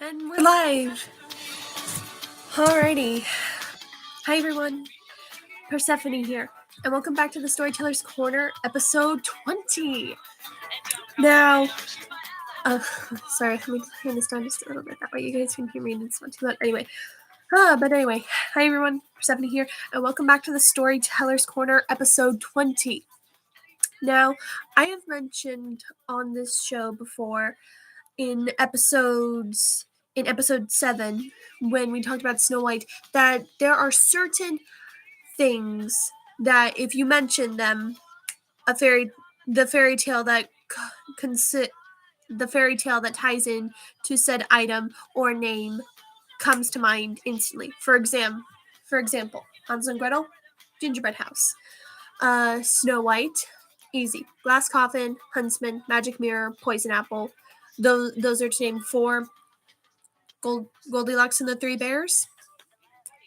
And we're live! Alrighty. Hi everyone, Persephone here, and welcome back to the Storyteller's Corner, episode 20. Now, sorry, let me turn this down just a little bit, that way you guys can hear me and it's not too loud. Anyway, hi everyone, Persephone here, and welcome back to the Storyteller's Corner, episode 20. Now, I have mentioned on this show before, in episode 7, when we talked about Snow White, that there are certain things that if you mention them, the fairy tale that ties in to said item or name comes to mind instantly. For example, Hansel and Gretel, gingerbread house. Snow White, easy. Glass coffin, huntsman, magic mirror, poison apple. Those are to name 4. Goldilocks and the Three Bears.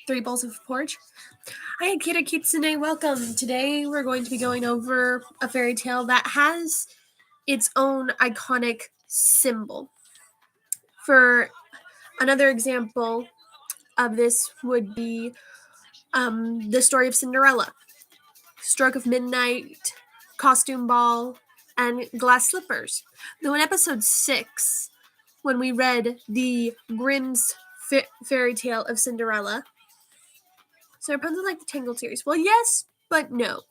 3 bowls of porridge. Hi, Kira Kitsune, welcome. Today we're going to be going over a fairy tale that has its own iconic symbol. For another example of this would be the story of Cinderella. Stroke of midnight, costume ball, and glass slippers. Though in episode 6, when we read the Grimm's fairy tale of Cinderella, so Rapunzel like the Tangled series. Well, yes, but no.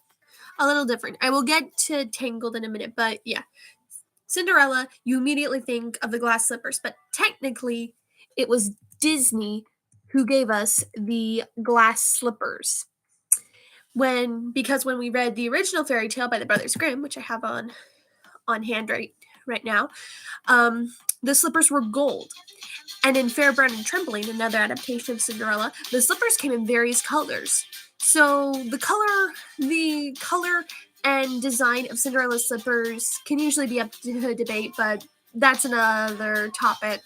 A little different. I will get to Tangled in a minute, but yeah. Cinderella, you immediately think of the glass slippers, but technically it was Disney who gave us the glass slippers. Because when we read the original fairy tale by the Brothers Grimm, which I have on hand right now, the slippers were gold. And in Fair, Brown, and Trembling, another adaptation of Cinderella, the slippers came in various colors. So the color and design of Cinderella's slippers can usually be up to debate, but that's another topic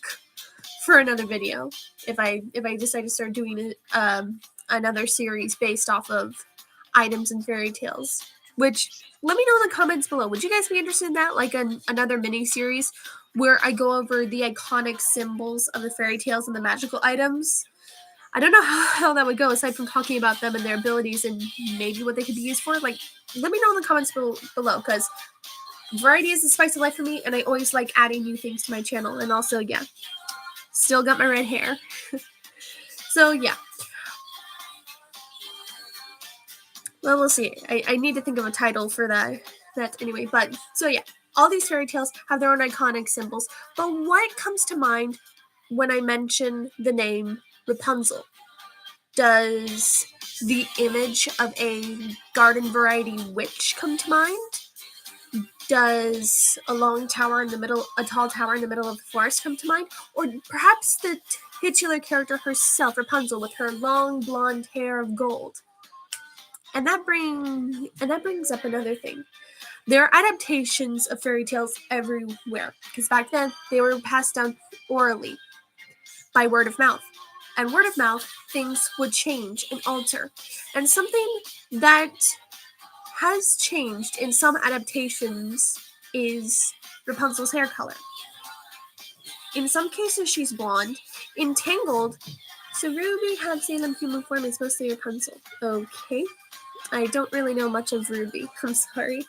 for another video. If I decide to start doing another series based off of items and fairy tales, which let me know in the comments below. Would you guys be interested in that? Like another mini series where I go over the iconic symbols of the fairy tales and the magical items. I don't know how that would go, aside from talking about them and their abilities and maybe what they could be used for. Like, let me know in the comments below, because variety is the spice of life for me, and I always like adding new things to my channel. And also, yeah, still got my red hair. So, yeah. Well, we'll see. I need to think of a title for that anyway. But, so yeah. All these fairy tales have their own iconic symbols, but what comes to mind when I mention the name Rapunzel? Does the image of a garden variety witch come to mind? Does a tall tower in the middle of the forest come to mind? Or perhaps the titular character herself, Rapunzel, with her long blonde hair of gold? And that brings up another thing. There are adaptations of fairy tales everywhere, because back then they were passed down orally by word of mouth. And word of mouth, things would change and alter. And something that has changed in some adaptations is Rapunzel's hair color. In some cases, she's blonde. In Tangled, so Ruby had Salem human form is mostly Rapunzel. Okay. I don't really know much of Ruby. I'm sorry.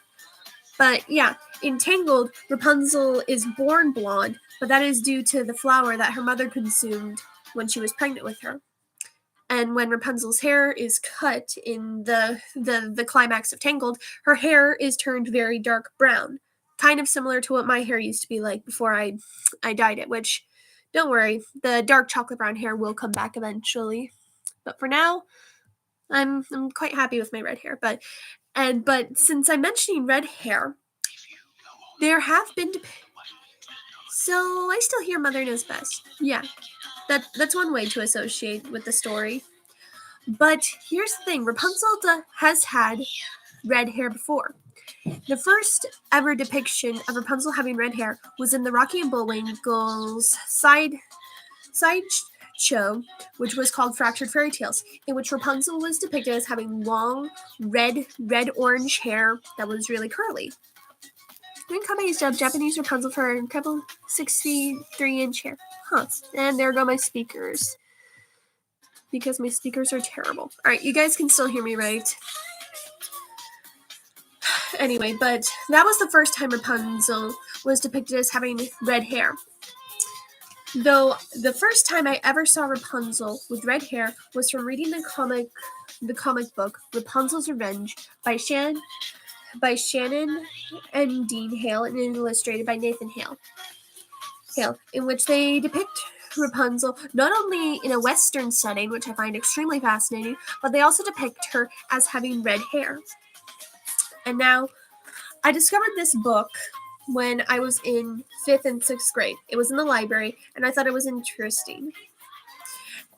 But yeah, in Tangled, Rapunzel is born blonde, but that is due to the flower that her mother consumed when she was pregnant with her. And when Rapunzel's hair is cut in the climax of Tangled, her hair is turned very dark brown, kind of similar to what my hair used to be like before I dyed it, which, don't worry, the dark chocolate brown hair will come back eventually. But for now, I'm quite happy with my red hair. But since I'm mentioning red hair, there have been so I still hear Mother Knows Best. Yeah, that's one way to associate with the story. But here's the thing: Rapunzel has had red hair before. The first ever depiction of Rapunzel having red hair was in the Rocky and Bullwinkle's side show, which was called Fractured Fairy Tales, in which Rapunzel was depicted as having long red orange hair that was really curly. Doing Kame's job, Japanese Rapunzel for a couple 63-inch hair. Huh. And there go my speakers. Because my speakers are terrible. Alright, you guys can still hear me, right? Anyway, but that was the first time Rapunzel was depicted as having red hair. Though the first time I ever saw Rapunzel with red hair was from reading the comic book Rapunzel's Revenge by Shannon and Dean Hale and illustrated by Nathan Hale, in which they depict Rapunzel not only in a Western setting, which I find extremely fascinating, but they also depict her as having red hair. And now, I discovered this book when I was in 5th and 6th grade. It was in the library, and I thought it was interesting.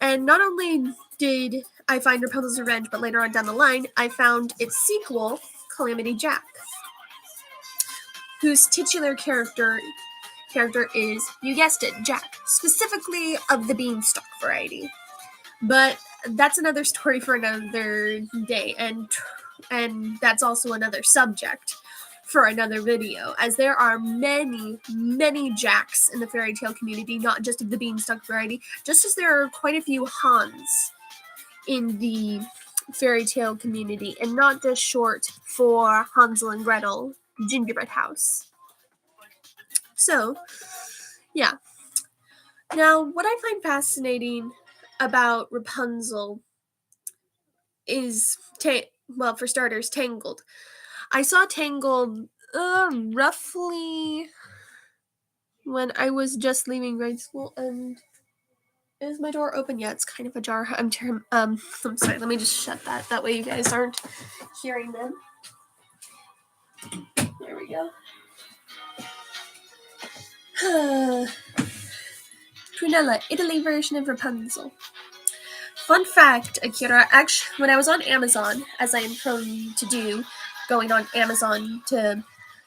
And not only did I find Rapunzel's Revenge, but later on down the line, I found its sequel, Calamity Jack, whose titular character is, you guessed it, Jack, specifically of the beanstalk variety. But that's another story for another day, and that's also another subject for another video, as there are many, many Jacks in the fairy tale community, not just of the beanstalk variety, just as there are quite a few Hans in the fairy tale community, and not just short for Hansel and Gretel, Gingerbread House. So, yeah. Now, what I find fascinating about Rapunzel is, for starters, Tangled. I saw Tangled roughly when I was just leaving grade school, and is my door open? Yeah, it's kind of ajar. I'm sorry, let me just shut that. That way you guys aren't hearing them. There we go. Prunella, Italy version of Rapunzel. Fun fact, Akira, actually, when I was on Amazon, as I am prone to do, going on Amazon to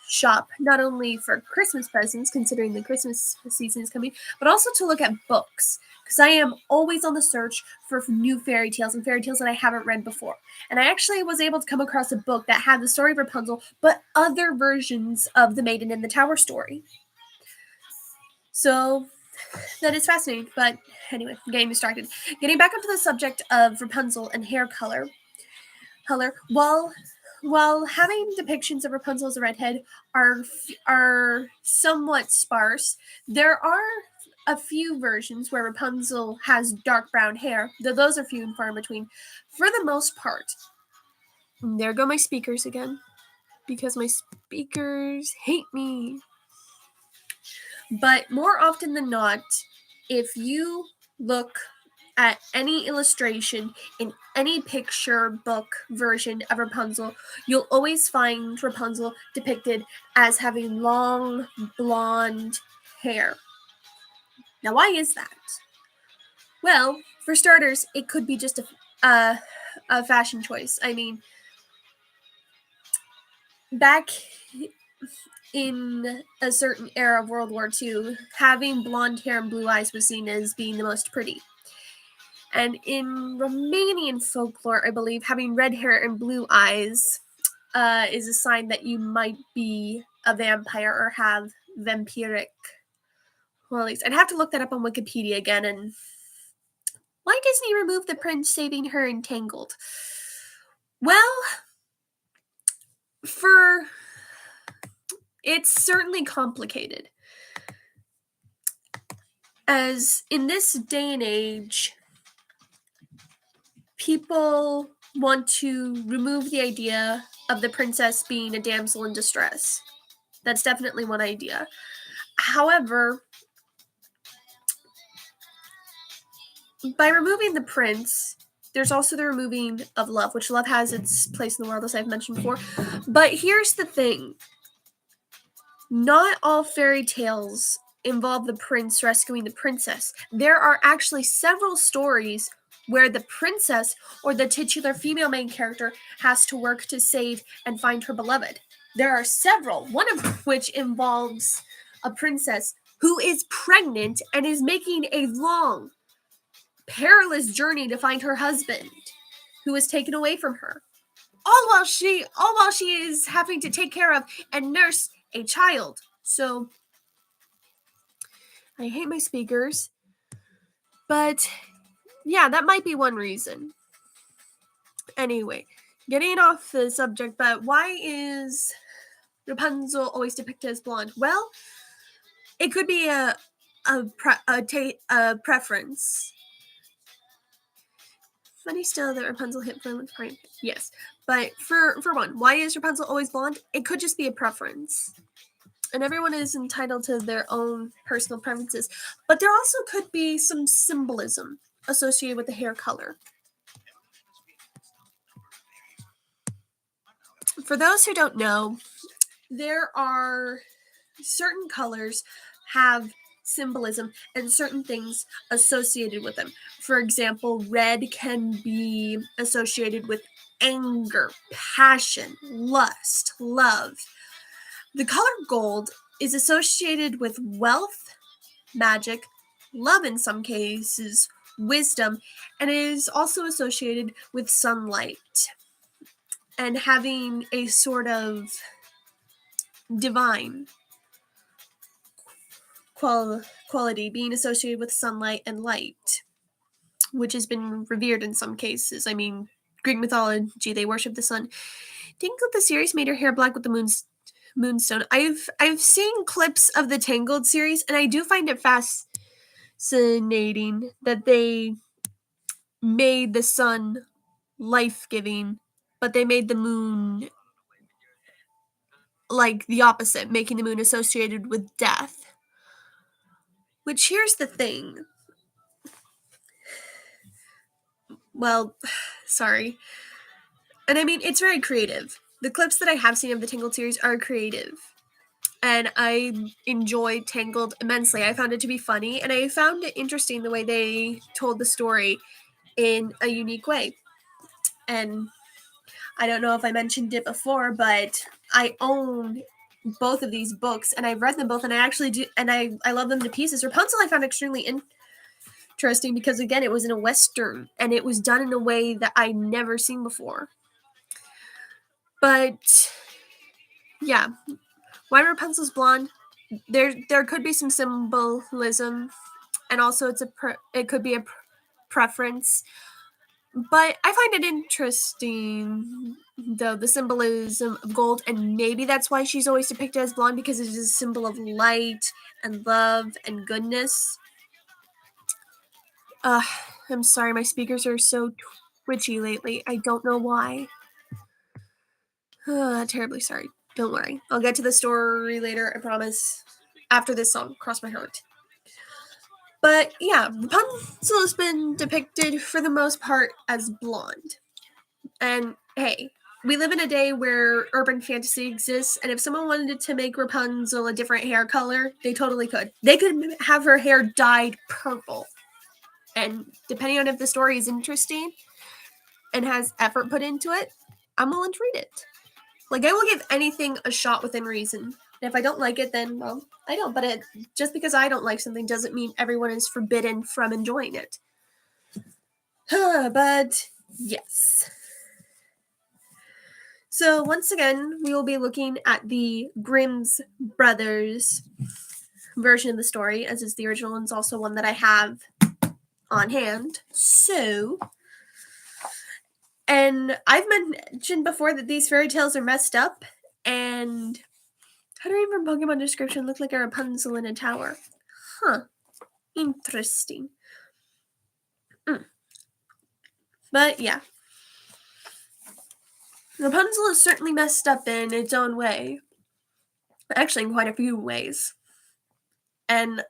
shop, not only for Christmas presents, considering the Christmas season is coming, but also to look at books, because I am always on the search for new fairy tales and fairy tales that I haven't read before. And I actually was able to come across a book that had the story of Rapunzel, but other versions of the Maiden in the Tower story. So that is fascinating, but anyway, I'm getting distracted. Getting back onto the subject of Rapunzel and hair color, while having depictions of Rapunzel as a redhead are somewhat sparse, there are a few versions where Rapunzel has dark brown hair, though those are few and far in between. For the most part, there go my speakers again, because my speakers hate me. But more often than not, if you look at any illustration in any picture book version of Rapunzel, you'll always find Rapunzel depicted as having long blonde hair. Now, why is that? Well, for starters, it could be just a fashion choice. I mean, back in a certain era of World War II, having blonde hair and blue eyes was seen as being the most pretty. And in Romanian folklore, I believe, having red hair and blue eyes is a sign that you might be a vampire or have vampiric qualities. I'd have to look that up on Wikipedia again. And why Disney remove the prince saving her in Tangled? Well, it's certainly complicated. As in this day and age, people want to remove the idea of the princess being a damsel in distress. That's definitely one idea. However, by removing the prince, there's also the removing of love, which love has its place in the world, as I've mentioned before. But here's the thing. Not all fairy tales involve the prince rescuing the princess. There are actually several stories where the princess or the titular female main character has to work to save and find her beloved. There are several, one of which involves a princess who is pregnant and is making a long, perilous journey to find her husband, who was taken away from her. All while she is having to take care of and nurse a child. So I hate my speakers, but yeah, that might be one reason. Anyway, getting off the subject, but why is Rapunzel always depicted as blonde? Well, it could be a preference. Funny still that Rapunzel hit blonde with prime. Yes, but for one, why is Rapunzel always blonde? It could just be a preference, and everyone is entitled to their own personal preferences. But there also could be some symbolism associated with the hair color. For those who don't know, there are certain colors have symbolism and certain things associated with them. For example, red can be associated with anger, passion, lust, love. The color gold is associated with wealth, magic, love in some cases, wisdom, and it is also associated with sunlight and having a sort of divine quality, being associated with sunlight and light, which has been revered in some cases. I mean, Greek mythology, they worship the sun. Tangled the series made her hair black with the moonstone. I've seen clips of the Tangled series, and I do find it fascinating that they made the sun life-giving, but they made the moon like the opposite, making the moon associated with death. Which here's the thing. Well, sorry. And I mean, it's very creative. The clips that I have seen of the Tangled series are creative. And I enjoyed Tangled immensely. I found it to be funny, and I found it interesting the way they told the story in a unique way. And I don't know if I mentioned it before, but I own both of these books, and I've read them both, and I actually do, and I love them to pieces. Rapunzel I found extremely interesting because, again, it was in a Western, and it was done in a way that I'd never seen before. But yeah, why Rapunzel's blonde? There could be some symbolism, and also it could be a preference. But I find it interesting, though, the symbolism of gold, and maybe that's why she's always depicted as blonde, because it is a symbol of light and love and goodness. I'm sorry, my speakers are so twitchy lately. I don't know why. Terribly sorry. Don't worry. I'll get to the story later, I promise. After this song, cross my heart. But yeah, Rapunzel has been depicted for the most part as blonde. And hey, we live in a day where urban fantasy exists, and if someone wanted to make Rapunzel a different hair color, they totally could. They could have her hair dyed purple. And depending on if the story is interesting and has effort put into it, I'm willing to read it. Like, I will give anything a shot within reason. And if I don't like it, then, well, I don't. But just because I don't like something doesn't mean everyone is forbidden from enjoying it. But, yes. So, once again, we will be looking at the Grimm's Brothers version of the story, as is the original, and it's also one that I have on hand. So, and I've mentioned before that these fairy tales are messed up, and how do even Pokemon description look like a Rapunzel in a tower? Huh. Interesting. But yeah. Rapunzel is certainly messed up in its own way. Actually, in quite a few ways. And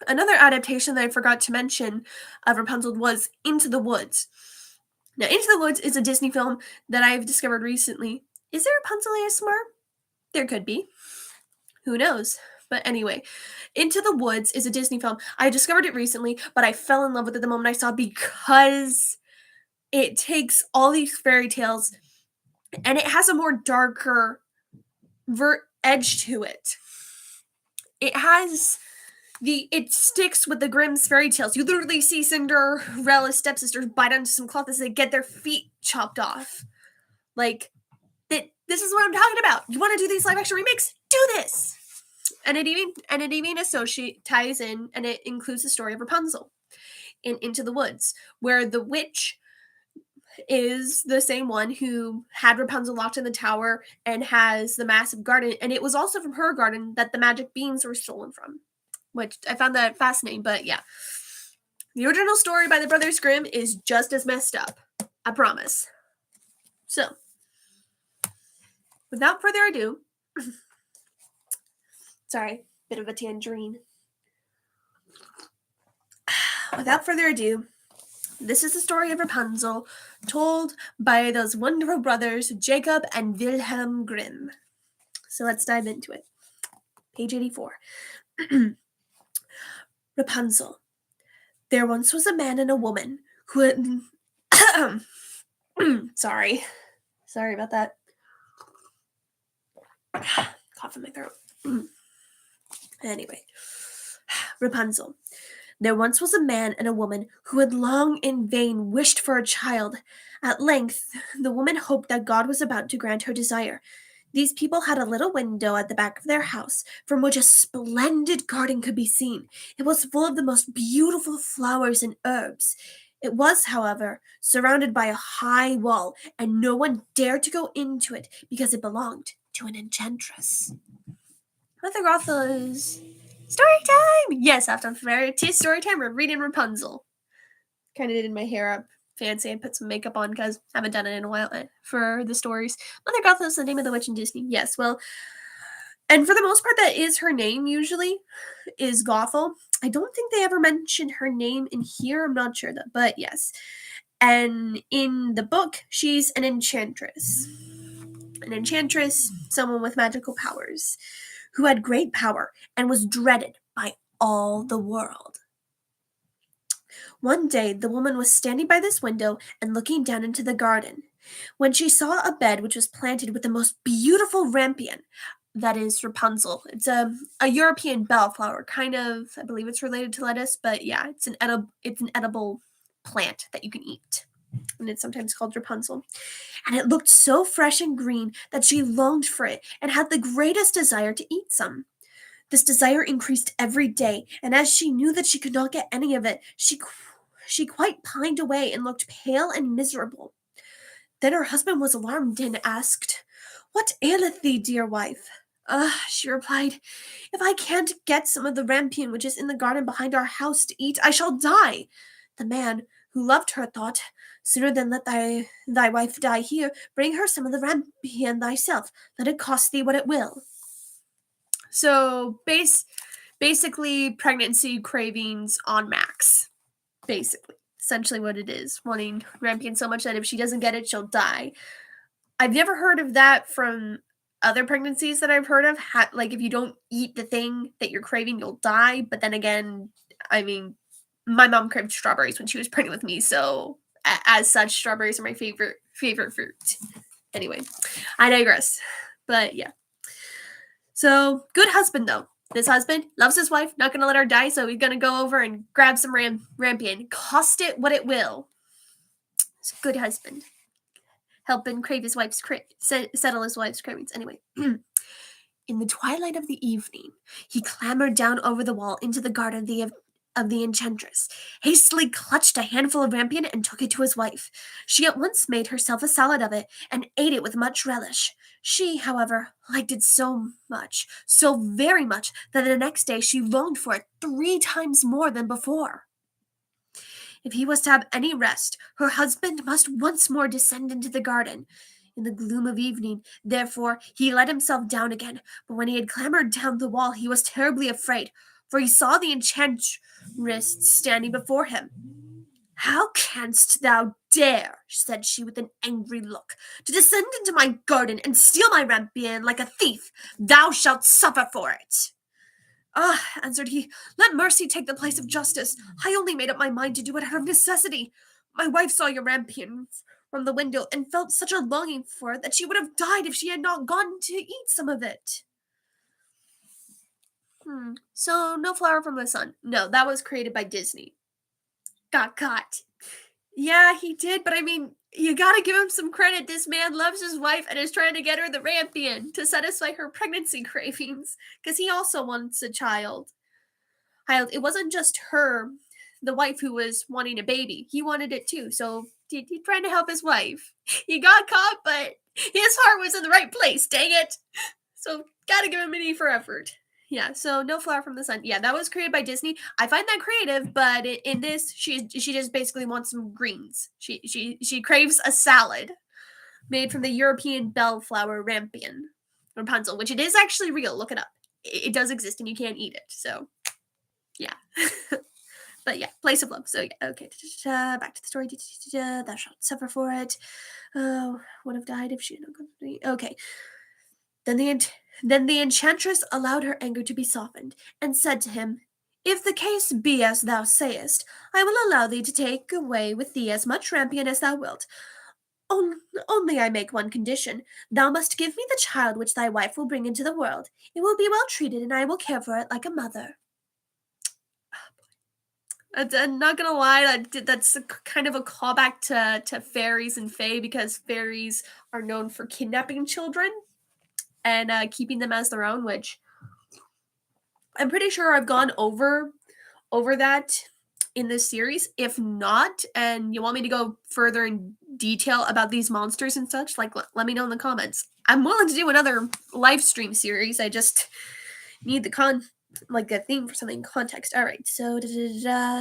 another adaptation that I forgot to mention of Rapunzel was Into the Woods. Now, Into the Woods is a Disney film that I've discovered recently. Is there Rapunzel ASMR? There could be. Who knows? But anyway, Into the Woods is a Disney film. I discovered it recently, but I fell in love with it the moment I saw it because it takes all these fairy tales and it has a more darker edge to it. It sticks with the Grimm's fairy tales. You literally see Cinderella's stepsisters bite onto some cloth as they get their feet chopped off. Like, this This is what I'm talking about. You want to do these live action remakes? Do this. And it even ties in, and it includes the story of Rapunzel in Into the Woods, where the witch is the same one who had Rapunzel locked in the tower and has the massive garden, and it was also from her garden that the magic beans were stolen from, which I found that fascinating. But yeah, the original story by the Brothers Grimm is just as messed up, I promise. So, without further ado, sorry, bit of a tangerine. Without further ado, this is the story of Rapunzel, told by those wonderful brothers, Jacob and Wilhelm Grimm. So let's dive into it. Page 84. Rapunzel. There once was a man and a woman who had... Sorry about that. Cough in my throat. Anyway. Rapunzel. There once was a man and a woman who had long in vain wished for a child. At length, the woman hoped that God was about to grant her desire. These people had a little window at the back of their house from which a splendid garden could be seen. It was full of the most beautiful flowers and herbs. It was, however, surrounded by a high wall, and no one dared to go into it because it belonged to an enchantress. Mother Grotha's story time! Yes, after tea story time, we're reading Rapunzel. Kind of did my hair up fancy and put some makeup on because I haven't done it in a while for the stories. Mother Gothel is the name of the witch in Disney. Yes, well, and for the most part, that is her name usually, is Gothel. I don't think they ever mentioned her name in here. I'm not sure, but yes. And in the book, she's an enchantress. An enchantress, someone with magical powers, who had great power and was dreaded by all the world. One day, the woman was standing by this window and looking down into the garden, when she saw a bed which was planted with the most beautiful rampion. That is Rapunzel. It's a European bellflower, kind of. I believe it's related to lettuce, but yeah, it's an edible plant that you can eat, and it's sometimes called Rapunzel. And it looked so fresh and green that she longed for it and had the greatest desire to eat some. This desire increased every day, and as she knew that she could not get any of it, she quite pined away and looked pale and miserable. Then her husband was alarmed and asked, "What aileth thee, dear wife?" She replied, "If I can't get some of the rampion which is in the garden behind our house to eat, I shall die." The man, who loved her, thought, "Sooner than let thy wife die here, bring her some of the rampion thyself. Let it cost thee what it will." So, basically, pregnancy cravings on max. Basically, essentially what it is. Wanting rampion so much that if she doesn't get it, she'll die. I've never heard of that from other pregnancies that I've heard of. Like, if you don't eat the thing that you're craving, you'll die. But then again, I mean, my mom craved strawberries when she was pregnant with me, so as such, strawberries are my favorite fruit. Anyway, I digress. But yeah. So, good husband, though. This husband loves his wife, not going to let her die, so he's going to go over and grab some rampion. Cost it what it will. It's a good husband. Helping crave his wife's settle his wife's cravings. Anyway. In the twilight of the evening, he clambered down over the wall into the garden of the enchantress, hastily clutched a handful of rampion and took it to his wife. She at once made herself a salad of it and ate it with much relish. She, however, liked it so very much, that the next day she longed for it 3 times more than before. If he was to have any rest, her husband must once more descend into the garden. In the gloom of evening, therefore, he let himself down again, but when he had clambered down the wall, he was terribly afraid, for he saw the enchantress standing before him. "How canst thou dare," said she with an angry look, "to descend into my garden and steal my rampion like a thief? Thou shalt suffer for it." "Ah," answered he, "let mercy take the place of justice. I only made up my mind to do it out of necessity. My wife saw your rampion from the window and felt such a longing for it that she would have died if she had not gone to eat some of it." So, no flower from the sun. No, that was created by Disney. Got caught. Yeah, he did, but I mean, You gotta give him some credit. This man loves his wife and is trying to get her the rampion to satisfy her pregnancy cravings, because he also wants a child. It wasn't just her, the wife, who was wanting a baby. He wanted it too, so he's trying to help his wife. He got caught, but his heart was in the right place, dang it. So gotta give him an E for effort. Yeah, so no flower from the sun. Yeah, that was created by Disney. I find that creative, but in this, she just basically wants some greens. She craves a salad made from the European bellflower rampion, Rapunzel, which it is actually real. Look it up. It does exist, and you can eat it. So yeah. But yeah, place of love. So yeah, okay. Back to the story. Thou shalt suffer for it. Oh, would have died if she had not gone to me. Okay. Then the enchantress allowed her anger to be softened, and said to him, "If the case be as thou sayest, I will allow thee to take away with thee as much rampion as thou wilt. Only I make one condition. Thou must give me the child which thy wife will bring into the world. It will be well treated, and I will care for it like a mother." I'm not gonna lie, that's kind of a callback to fairies and fae, because fairies are known for kidnapping children and keeping them as their own, which I'm pretty sure I've gone over that in this series. If not, and you want me to go further in detail about these monsters and such, like let me know in the comments. I'm willing to do another live stream series. I just need the like a theme for something, context. All right, so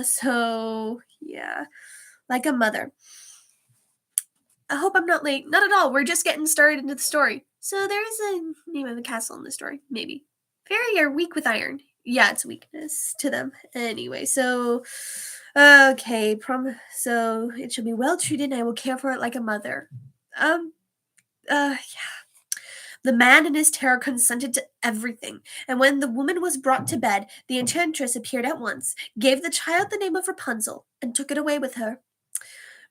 so yeah, like a mother. I hope I'm not late. Not at all. We're just getting started into the story. So there is a name of a castle in the story, maybe. Fairy are weak with iron. Yeah, it's a weakness to them. Anyway, so okay, so it shall be well treated, and I will care for it like a mother. Yeah. The man in his terror consented to everything, and when the woman was brought to bed, the enchantress appeared at once, gave the child the name of Rapunzel, and took it away with her.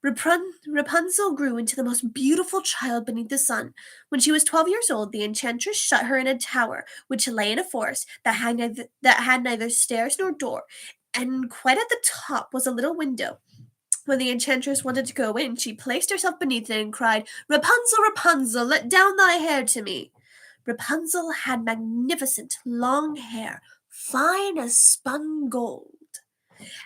Rapunzel grew into the most beautiful child beneath the sun. When she was 12 years old, the enchantress shut her in a tower which lay in a forest that had neither stairs nor door, and quite at the top was a little window. When the enchantress wanted to go in, she placed herself beneath it and cried, "Rapunzel, Rapunzel, let down thy hair to me." Rapunzel had magnificent long hair, fine as spun gold.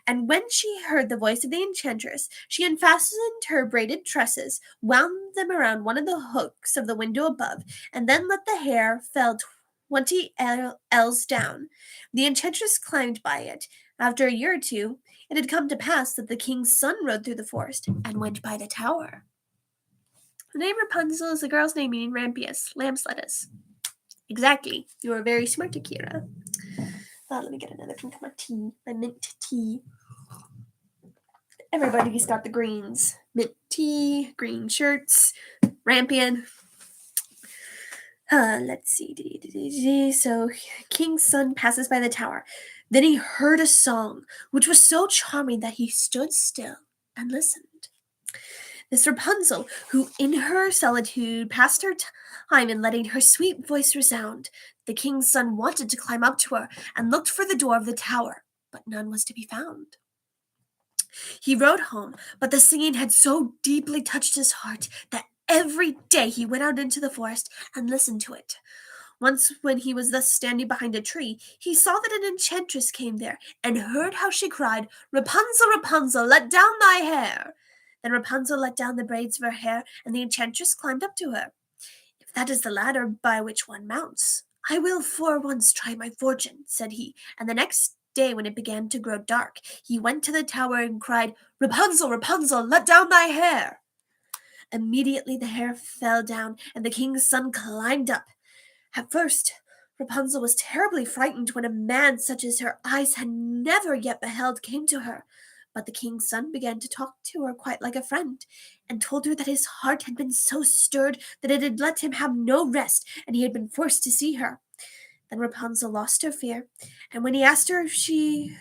And when she heard the voice of the enchantress, she unfastened her braided tresses, wound them around one of the hooks of the window above, and then let the hair fall 20 ells down. The enchantress climbed by it. After a year or two, it had come to pass that the king's son rode through the forest and went by the tower. The name Rapunzel is the girl's name, meaning rampious, lamb's lettuce. Exactly. You are very smart, Akira. Let me get another drink of my tea, my mint tea. Everybody's got the greens. Mint tea, green shirts, rampion. Let's see. So, King's son passes by the tower. Then he heard a song, which was so charming that he stood still and listened. This Rapunzel, who in her solitude passed her time in letting her sweet voice resound. The king's son wanted to climb up to her and looked for the door of the tower, but none was to be found. He rode home, but the singing had so deeply touched his heart that every day he went out into the forest and listened to it. Once, when he was thus standing behind a tree, he saw that an enchantress came there, and heard how she cried, "Rapunzel, Rapunzel, let down thy hair." Then Rapunzel let down the braids of her hair, and the enchantress climbed up to her. "If that is the ladder by which one mounts, I will for once try my fortune," said he, and the next day when it began to grow dark, he went to the tower and cried, "Rapunzel, Rapunzel, let down thy hair." Immediately the hair fell down, and the king's son climbed up. At first, Rapunzel was terribly frightened when a man such as her eyes had never yet beheld came to her. But the king's son began to talk to her quite like a friend, and told her that his heart had been so stirred that it had let him have no rest, and he had been forced to see her. Then Rapunzel lost her fear, and when he asked her if he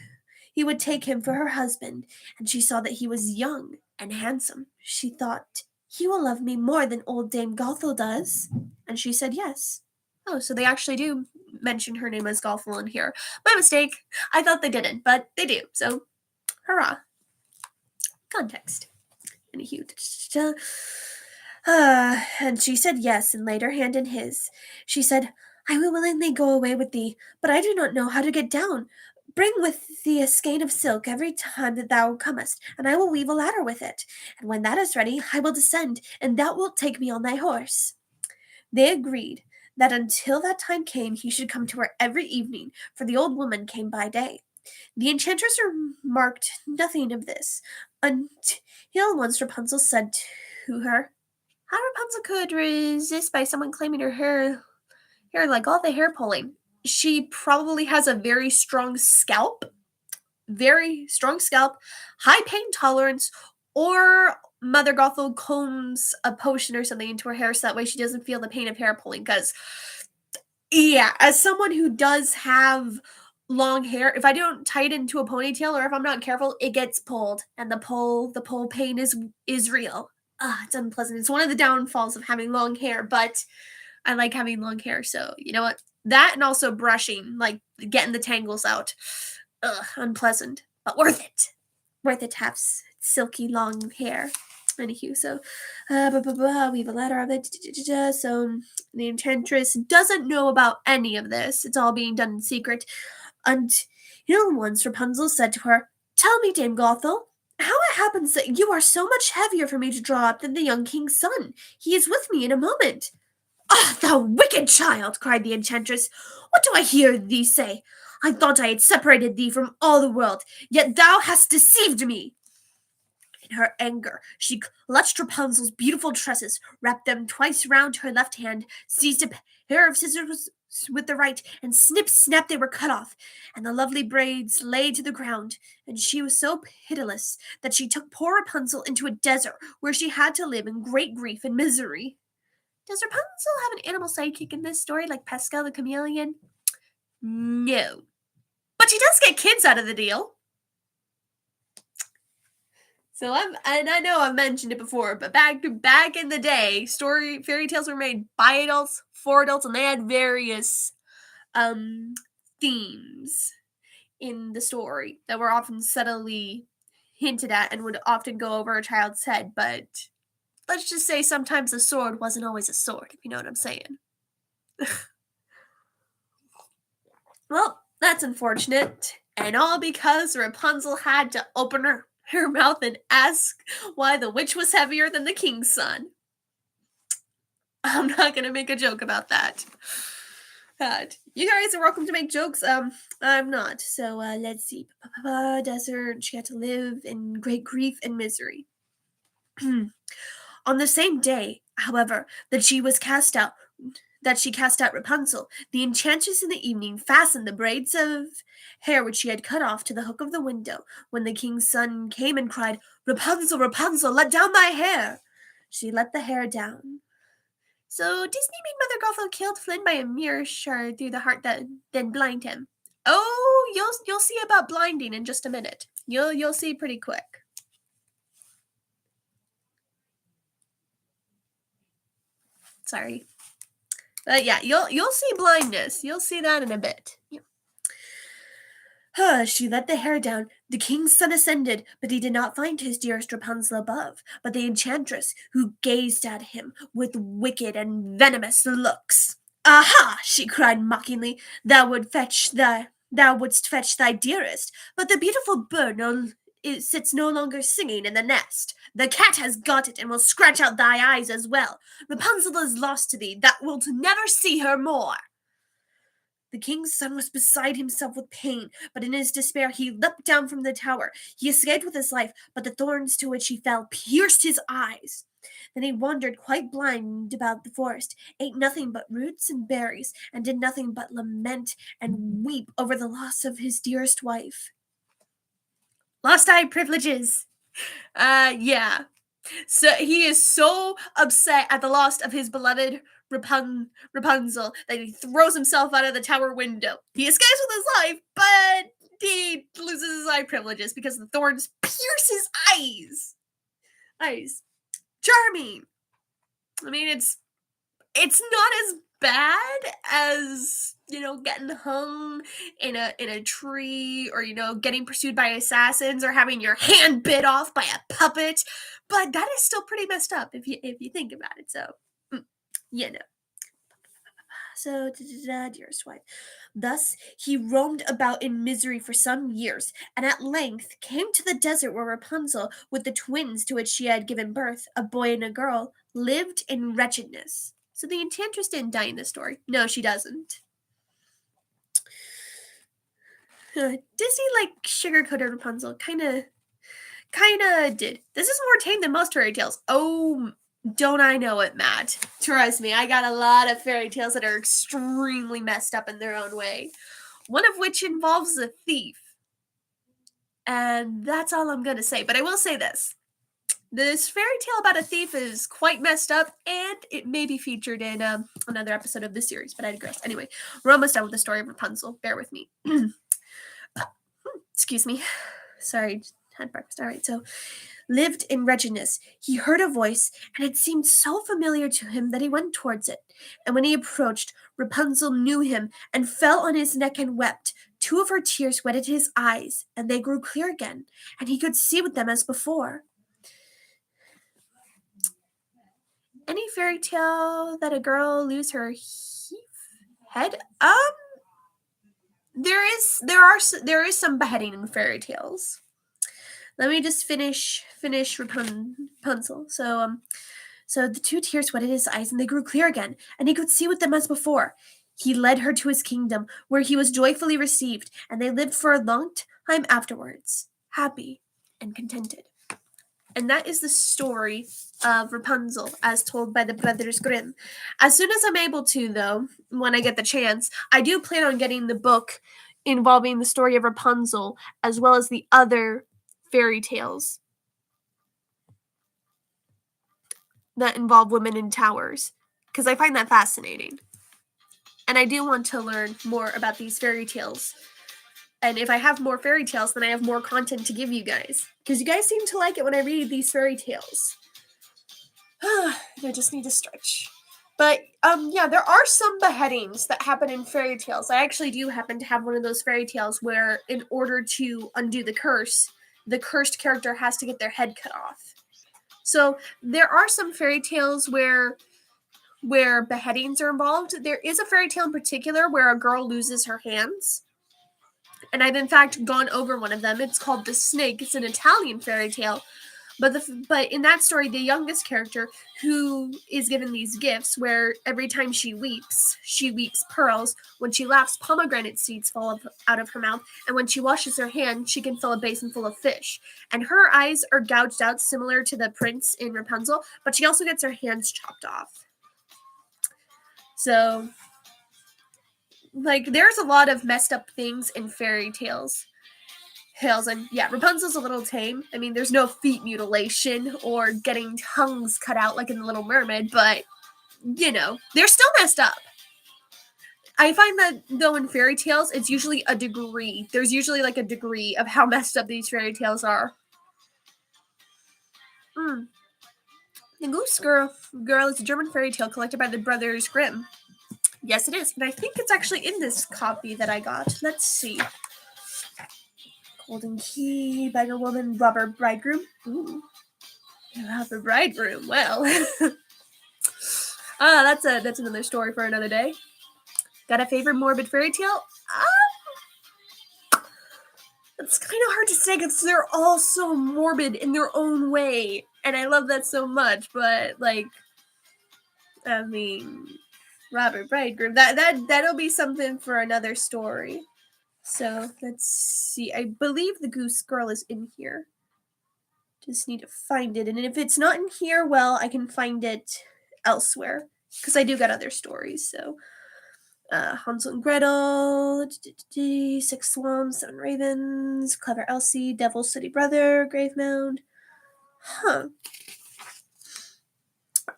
would take him for her husband, and she saw that he was young and handsome, she thought, "He will love me more than old Dame Gothel does." And she said yes. Oh, so they actually do mention her name as Gothel in here. My mistake. I thought they didn't, but they do. So, hurrah. Context. Anywho, and she said yes, and laid her hand in his. She said, I will willingly go away with thee, but I do not know how to get down. Bring with thee a skein of silk every time that thou comest, and I will weave a ladder with it. And when that is ready, I will descend, and thou wilt take me on thy horse. They agreed that until that time came, he should come to her every evening, for the old woman came by day. The enchantress remarked nothing of this, until once Rapunzel said to her, how Rapunzel could resist by someone claiming her hair like all the hair pulling. She probably has a very strong scalp, high pain tolerance, or Mother Gothel combs a potion or something into her hair so that way she doesn't feel the pain of hair pulling. Because, yeah, as someone who does have long hair, if I don't tie it into a ponytail or if I'm not careful, it gets pulled, and the pull pain is real. It's unpleasant. It's one of the downfalls of having long hair, but I like having long hair, so you know what? That and also brushing, like getting the tangles out. Unpleasant, but worth it. Worth it to have silky long hair. Anywho, so we have a ladder of it. So the enchantress doesn't know about any of this. It's all being done in secret. Until once Rapunzel said to her, tell me, Dame Gothel, how it happens that you are so much heavier for me to draw up than the young king's son. He is with me in a moment. Ah, thou wicked child, cried the enchantress. What do I hear thee say? I thought I had separated thee from all the world, yet thou hast deceived me. In her anger, she clutched Rapunzel's beautiful tresses, wrapped them twice round her left hand, seized a pair of scissors with the right, and snip, snap, they were cut off, and the lovely braids lay to the ground. And she was so pitiless that she took poor Rapunzel into a desert, where she had to live in great grief and misery. Does Rapunzel have an animal sidekick in this story, like Pascal the chameleon? No. But she does get kids out of the deal. So I know I've mentioned it before, but back in the day, fairy tales were made by adults, for adults, and they had various themes in the story that were often subtly hinted at and would often go over a child's head, but let's just say sometimes a sword wasn't always a sword, if you know what I'm saying. Well, that's unfortunate, and all because Rapunzel had to open her mouth and ask why the witch was heavier than the king's son. I'm not going to make a joke about that. You guys are welcome to make jokes. I'm not. So, let's see. Desert, she had to live in great grief and misery. On the same day, however, that she cast out Rapunzel, the enchantress in the evening fastened the braids of hair which she had cut off to the hook of the window, when the king's son came and cried, Rapunzel, Rapunzel, let down thy hair. She let the hair down. So Disney made Mother Gothel killed Flynn by a mirror shard through the heart that then blind him. Oh, you'll see about blinding in just a minute. You'll see pretty quick. Sorry. Yeah, you'll see blindness. You'll see that in a bit. Yeah. She let the hair down. The king's son ascended, but he did not find his dearest Rapunzel above, but the enchantress, who gazed at him with wicked and venomous looks. Aha! She cried mockingly. Thou wouldst fetch thy dearest, but the beautiful bird sits no longer singing in the nest. The cat has got it and will scratch out thy eyes as well. Rapunzel is lost to thee, thou wilt never see her more. The king's son was beside himself with pain, but in his despair he leapt down from the tower. He escaped with his life, but the thorns to which he fell pierced his eyes. Then he wandered quite blind about the forest, ate nothing but roots and berries, and did nothing but lament and weep over the loss of his dearest wife. Lost eye privileges. Yeah. So he is so upset at the loss of his beloved Rapunzel that he throws himself out of the tower window. He escapes with his life, but he loses his eye privileges because the thorns pierce his eyes. Charming. I mean, it's not as bad as, getting hung in a tree, or, getting pursued by assassins, or having your hand bit off by a puppet. But that is still pretty messed up if you think about it. So, you know. So, dearest wife. Thus he roamed about in misery for some years, and at length came to the desert where Rapunzel, with the twins to which she had given birth, a boy and a girl, lived in wretchedness. So the enchantress didn't die in this story. No, she doesn't. Disney, sugar-coated Rapunzel. Kinda did. This is more tame than most fairy tales. Oh, don't I know it, Matt? Trust me, I got a lot of fairy tales that are extremely messed up in their own way. One of which involves a thief. And that's all I'm going to say. But I will say this. This fairy tale about a thief is quite messed up, and it may be featured in another episode of this series, but I digress. Anyway, we're almost done with the story of Rapunzel. Bear with me. Excuse me. Sorry, had breakfast. All right, so lived in wretchedness. He heard a voice, and it seemed so familiar to him that he went towards it. And when he approached, Rapunzel knew him and fell on his neck and wept. 2 of her tears wetted his eyes, and they grew clear again, and he could see with them as before. Any fairy tale that a girl lose her head? There is some beheading in fairy tales. Let me just finish Rapunzel. So the 2 tears wetted his eyes, and they grew clear again, and he could see with them as before. He led her to his kingdom, where he was joyfully received, and they lived for a long time afterwards, happy and contented. And that is the story of Rapunzel, as told by the Brothers Grimm. As soon as I'm able to, though, when I get the chance, I do plan on getting the book involving the story of Rapunzel, as well as the other fairy tales that involve women in towers, because I find that fascinating. And I do want to learn more about these fairy tales. And if I have more fairy tales, then I have more content to give you guys. Because you guys seem to like it when I read these fairy tales. I just need to stretch. But, yeah, there are some beheadings that happen in fairy tales. I actually do happen to have one of those fairy tales where, in order to undo the curse, the cursed character has to get their head cut off. So, there are some fairy tales where beheadings are involved. There is a fairy tale in particular where a girl loses her hands. And I've, in fact, gone over one of them. It's called The Snake. It's an Italian fairy tale. But in that story, the youngest character, who is given these gifts, where every time she weeps pearls. When she laughs, pomegranate seeds fall out of her mouth. And when she washes her hand, she can fill a basin full of fish. And her eyes are gouged out, similar to the prince in Rapunzel. But she also gets her hands chopped off. So, there's a lot of messed up things in fairy tales. And yeah, Rapunzel's a little tame. I mean, there's no feet mutilation or getting tongues cut out like in The Little Mermaid, but, they're still messed up. I find that, though, in fairy tales, it's usually a degree. There's usually, a degree of how messed up these fairy tales are. The Goose Girl is a German fairy tale collected by the Brothers Grimm. Yes, it is. And I think it's actually in this copy that I got. Let's see. Golden Key, Beggar Woman, Robber Bridegroom. Ooh. Robber Bridegroom. Well. That's another story for another day. Got a favorite morbid fairy tale? It's kind of hard to say because they're all so morbid in their own way. And I love that so much. But, Robber Bridegroom. That'll be something for another story. So, let's see. I believe the Goose Girl is in here. Just need to find it. And if it's not in here, well, I can find it elsewhere. Because I do got other stories, so. Hansel and Gretel, 6 Swans, 7 Ravens, Clever Elsie, Devil's City Brother, Grave Mound. Huh.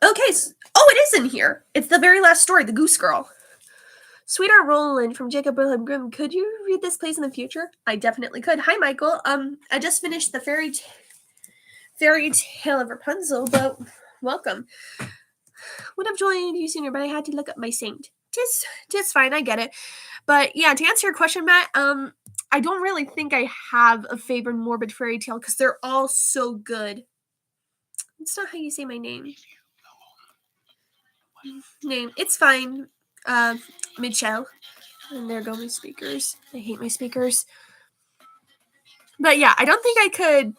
Okay, it is in here. It's the very last story, The Goose Girl. Sweetheart Roland from Jacob Wilhelm Grimm. Could you read this, please, in the future? I definitely could. Hi, Michael. I just finished the fairy tale of Rapunzel, but welcome. Would have joined you sooner, but I had to look up my saint. tis fine. I get it. But yeah, to answer your question, Matt, I don't really think I have a favorite morbid fairy tale because they're all so good. It's not how you say my name. It's fine. Michelle. And there go my speakers. I hate my speakers. But yeah, I don't think I could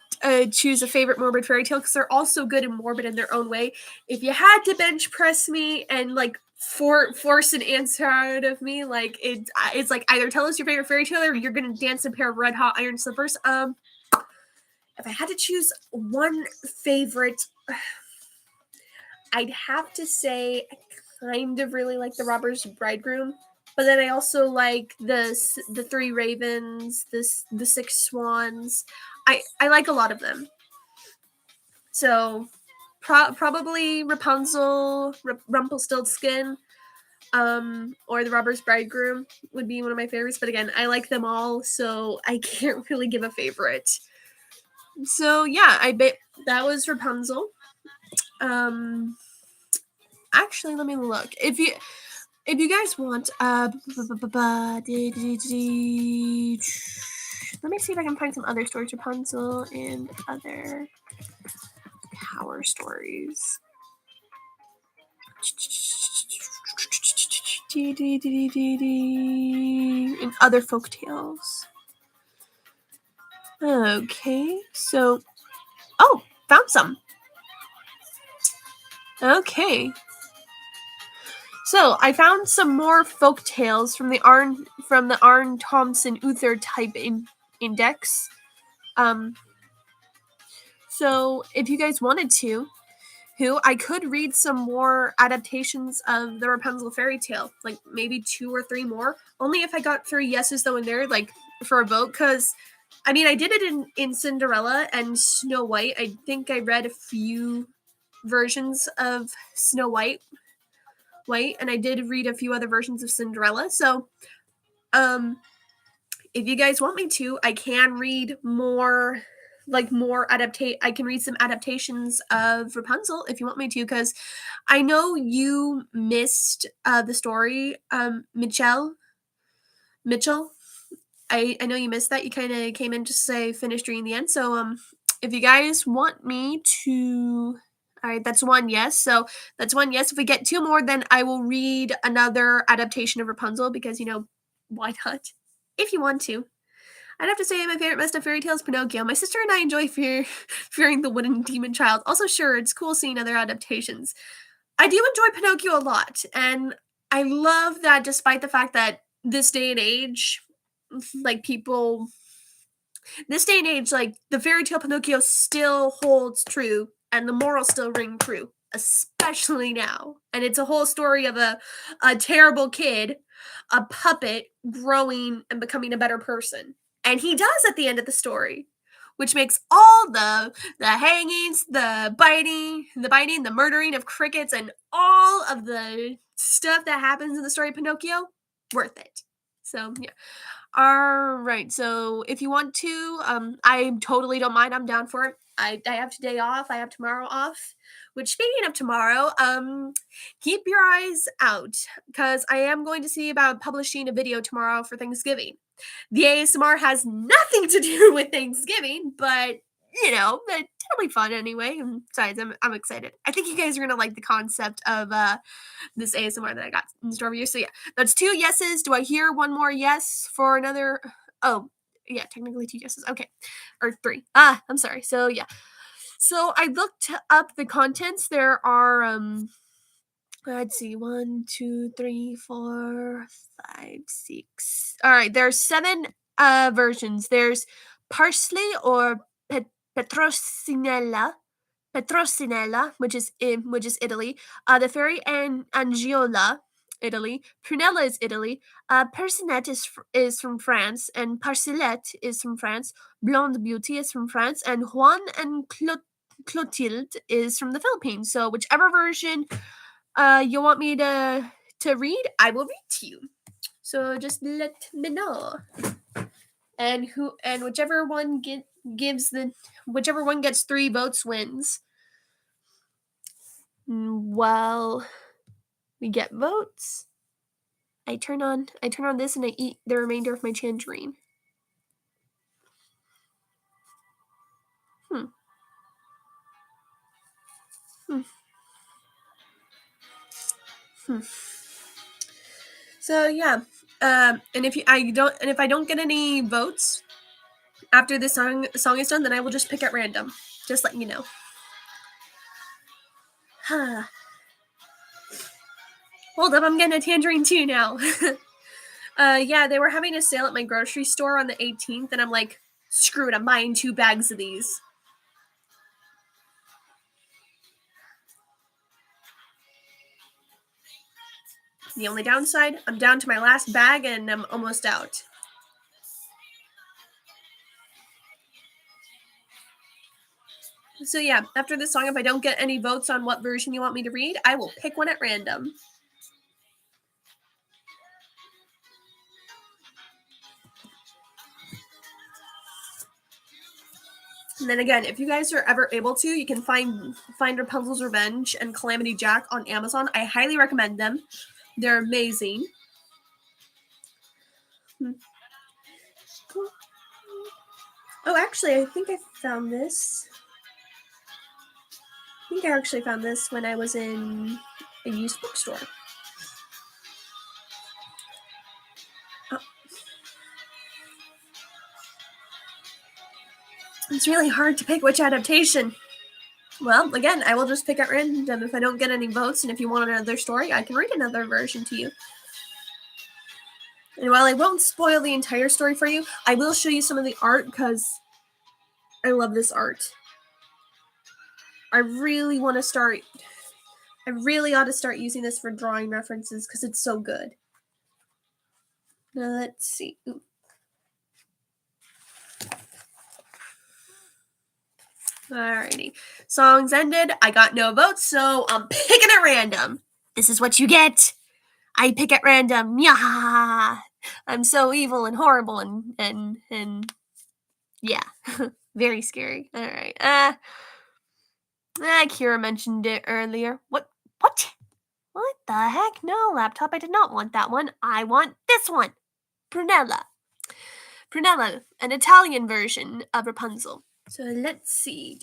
choose a favorite morbid fairy tale because they're all so good and morbid in their own way. If you had to bench press me and like force an answer out of me, like it's like either tell us your favorite fairy tale or you're gonna dance a pair of red hot iron slippers. If I had to choose one favorite, I'd have to say I kind of really like the Robber's Bridegroom, but then I also like the Three Ravens, the Six Swans. I like a lot of them. So probably Rumpelstiltskin, or the Robber's Bridegroom would be one of my favorites. But again, I like them all, so I can't really give a favorite. So yeah, I bet that was Rapunzel. Actually, let me look. If you guys want, let me see if I can find some other stories, Rapunzel and other power stories. And other folk tales. Okay, so found some. Okay. So I found some more folk tales from the Arn Thompson Uther type index. So if you guys wanted to, I could read some more adaptations of the Rapunzel fairy tale, like maybe 2 or 3 more. Only if I got 3 yeses though in there, like for a vote, because I mean I did it in Cinderella and Snow White. I think I read a few versions of Snow White, and I did read a few other versions of Cinderella. So, if you guys want me to, I can read more, I can read some adaptations of Rapunzel if you want me to, because I know you missed the story, Mitchell. I know you missed that. You kind of came in just to say finished reading the end. So if you guys want me to, all right, that's one yes. So that's one yes. If we get 2 more, then I will read another adaptation of Rapunzel because why not? If you want to. I'd have to say my favorite best of fairy tales, Pinocchio. My sister and I enjoy fearing the wooden demon child. Also, sure, it's cool seeing other adaptations. I do enjoy Pinocchio a lot, and I love that despite the fact that this day and age, like like the fairy tale Pinocchio still holds true, and the morals still ring true, especially now. And it's a whole story of a terrible kid, a puppet growing and becoming a better person. And he does at the end of the story, which makes all the hangings, the biting, the murdering of crickets, and all of the stuff that happens in the story of Pinocchio worth it. So yeah. All right. So if you want to, I totally don't mind. I'm down for it. I have today off. I have tomorrow off. Which, speaking of tomorrow, keep your eyes out because I am going to see about publishing a video tomorrow for Thanksgiving. The ASMR has nothing to do with Thanksgiving, but it'll be fun anyway. And besides, I'm excited. I think you guys are gonna like the concept of this ASMR that I got in store for you. So yeah, that's 2 yeses. Do I hear one more yes for another? Oh, yeah, technically 2 yeses. Okay, or 3. I'm sorry. So yeah, so I looked up the contents. There are let's see, 1, 2, 3, 4, 5, 6. All right, there are 7 versions. There's parsley or petrosinella, which is Italy. The fairy and Angiola, Italy. Prunella is Italy. Persinet is from France, and Parcellette is from France. Blonde Beauty is from France, and Juan and Clotilde is from the Philippines. So whichever version you want me to read, I will read to you. So just let me know. And whichever one whichever one gets 3 votes wins. Well, we get votes. I turn on this and I eat the remainder of my tangerine. Hmm. Hmm. Hmm. So yeah, and if I don't get any votes after this song is done, then I will just pick at random. Just letting you know. Hold up, I'm getting a tangerine too now. Yeah, they were having a sale at my grocery store on the 18th, and I'm like, screw it, I'm buying 2 bags of these. The only downside, I'm down to my last bag and I'm almost out. So yeah, after this song, if I don't get any votes on what version you want me to read, I will pick one at random. And then again, if you guys are ever able to, you can find Rapunzel's Revenge and Calamity Jack on Amazon. I highly recommend them. They're amazing. Oh, actually, I think I found this. I think I actually found this when I was in a used bookstore. Oh. It's really hard to pick which adaptation. Well, again, I will just pick at random if I don't get any votes, and if you want another story, I can read another version to you. And while I won't spoil the entire story for you, I will show you some of the art because I love this art. I really ought to start using this for drawing references because it's so good. Now let's see. Ooh. Alrighty. Songs ended. I got no votes, so I'm picking at random. This is what you get. I pick at random. Yeah. I'm so evil and horrible and yeah. Very scary. Alright. Kira mentioned it earlier. What? What the heck? No, laptop. I did not want that one. I want this one. Prunella. An Italian version of Rapunzel. So let's see.